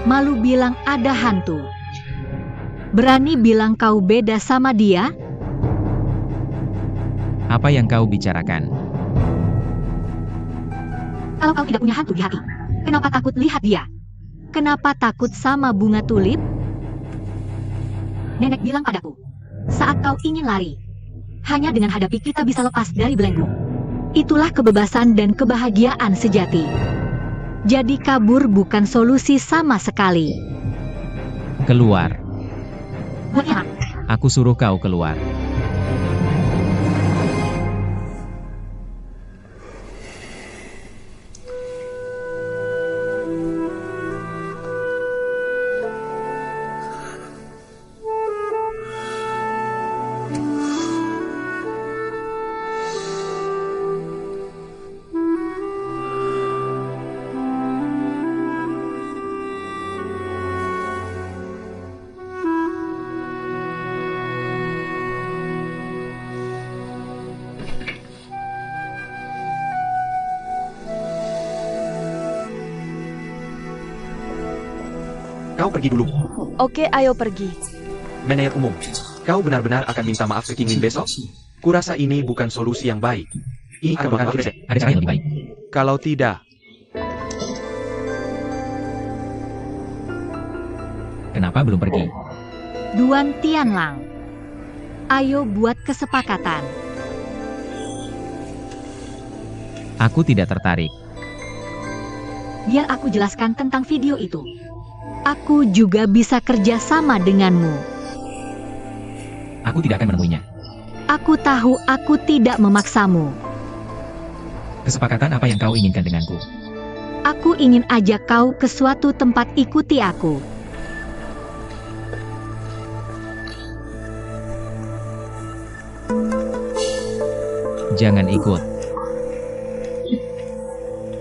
Malu bilang ada hantu. Berani bilang kau beda sama dia? Apa yang kau bicarakan? Kalau kau tidak punya hantu di hati, kenapa takut lihat dia? Kenapa takut sama bunga tulip? Nenek bilang padaku, saat kau ingin lari, hanya dengan hadapi kita bisa lepas dari belenggu. Itulah kebebasan dan kebahagiaan sejati. Jadi kabur bukan solusi sama sekali. Keluar. Buatnya, Aku suruh kau keluar. kau pergi dulu. Oke, ayo pergi. Manajer umum, kau benar-benar akan minta maaf ke King Lin besok? Kurasa ini bukan solusi yang baik. Ini akan mengganggu riset. Ada cara yang lebih baik. Kalau tidak, Kenapa belum pergi? Duan Tianlang. Ayo buat kesepakatan. Aku tidak tertarik. Biar aku jelaskan tentang video itu. Aku juga bisa kerja sama denganmu. Aku tidak akan menemuinya. Aku tahu aku tidak memaksamu. Kesepakatan apa yang kau inginkan denganku? Aku ingin ajak kau ke suatu tempat, ikuti aku. Jangan ikut.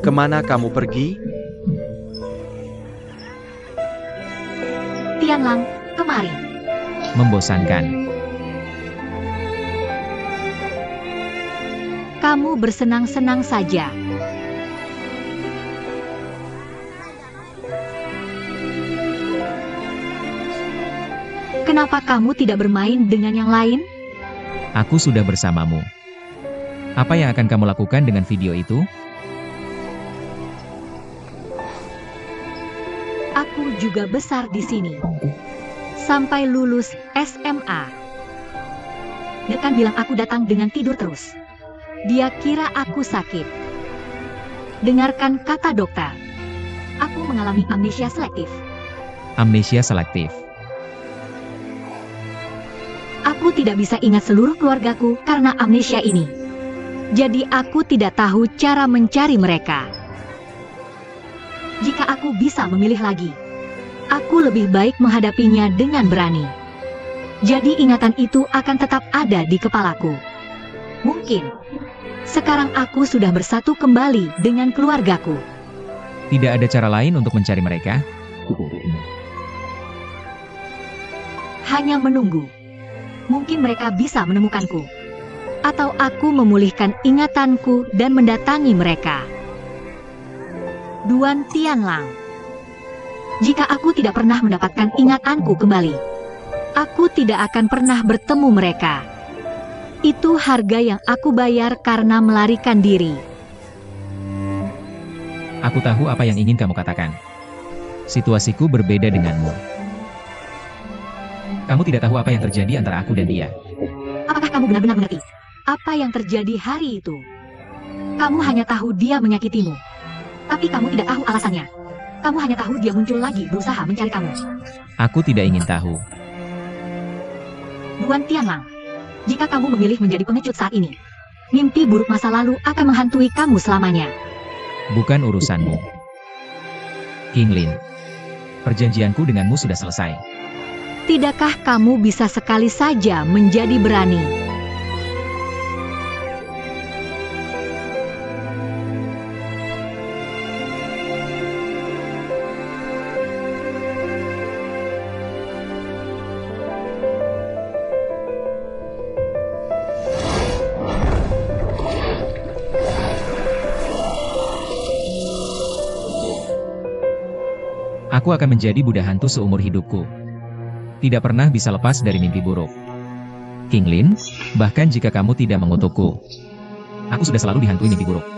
kemana kamu pergi? Tianlang, kemari. Membosankan. Kamu bersenang-senang saja. Kenapa kamu tidak bermain dengan yang lain? Aku sudah bersamamu. Apa yang akan kamu lakukan dengan video itu? Aku juga besar di sini. Sampai lulus SMA. Dekan bilang aku datang dengan tidur terus. Dia kira aku sakit. Dengarkan kata dokter. Aku mengalami amnesia selektif. Amnesia selektif. Aku tidak bisa ingat seluruh keluargaku karena amnesia ini. Jadi aku tidak tahu cara mencari mereka. Jika aku bisa memilih lagi, aku lebih baik menghadapinya dengan berani. Jadi ingatan itu akan tetap ada di kepalaku. Mungkin sekarang aku sudah bersatu kembali dengan keluargaku. Tidak ada cara lain untuk mencari mereka? Hanya menunggu. Mungkin mereka bisa menemukanku. Atau aku memulihkan ingatanku dan mendatangi mereka. Duan Tianlang. Jika aku tidak pernah mendapatkan ingatanku kembali, aku tidak akan pernah bertemu mereka. Itu harga yang aku bayar karena melarikan diri. Aku tahu apa yang ingin kamu katakan. Situasiku berbeda denganmu. Kamu tidak tahu apa yang terjadi antara aku dan dia. Apakah kamu benar-benar mengerti apa yang terjadi hari itu? Kamu hanya tahu dia menyakitimu. Tapi kamu tidak tahu alasannya. Kamu hanya tahu dia muncul lagi berusaha mencari kamu. Aku tidak ingin tahu. Duan Tianlang, jika kamu memilih menjadi pengecut saat ini, mimpi buruk masa lalu akan menghantui kamu selamanya. Bukan urusanmu. King Lin, perjanjianku denganmu sudah selesai. Tidakkah kamu bisa sekali saja menjadi berani? Aku akan menjadi budak hantu seumur hidupku. Tidak pernah bisa lepas dari mimpi buruk. King Lin, bahkan jika kamu tidak mengutukku, aku sudah selalu dihantui mimpi buruk.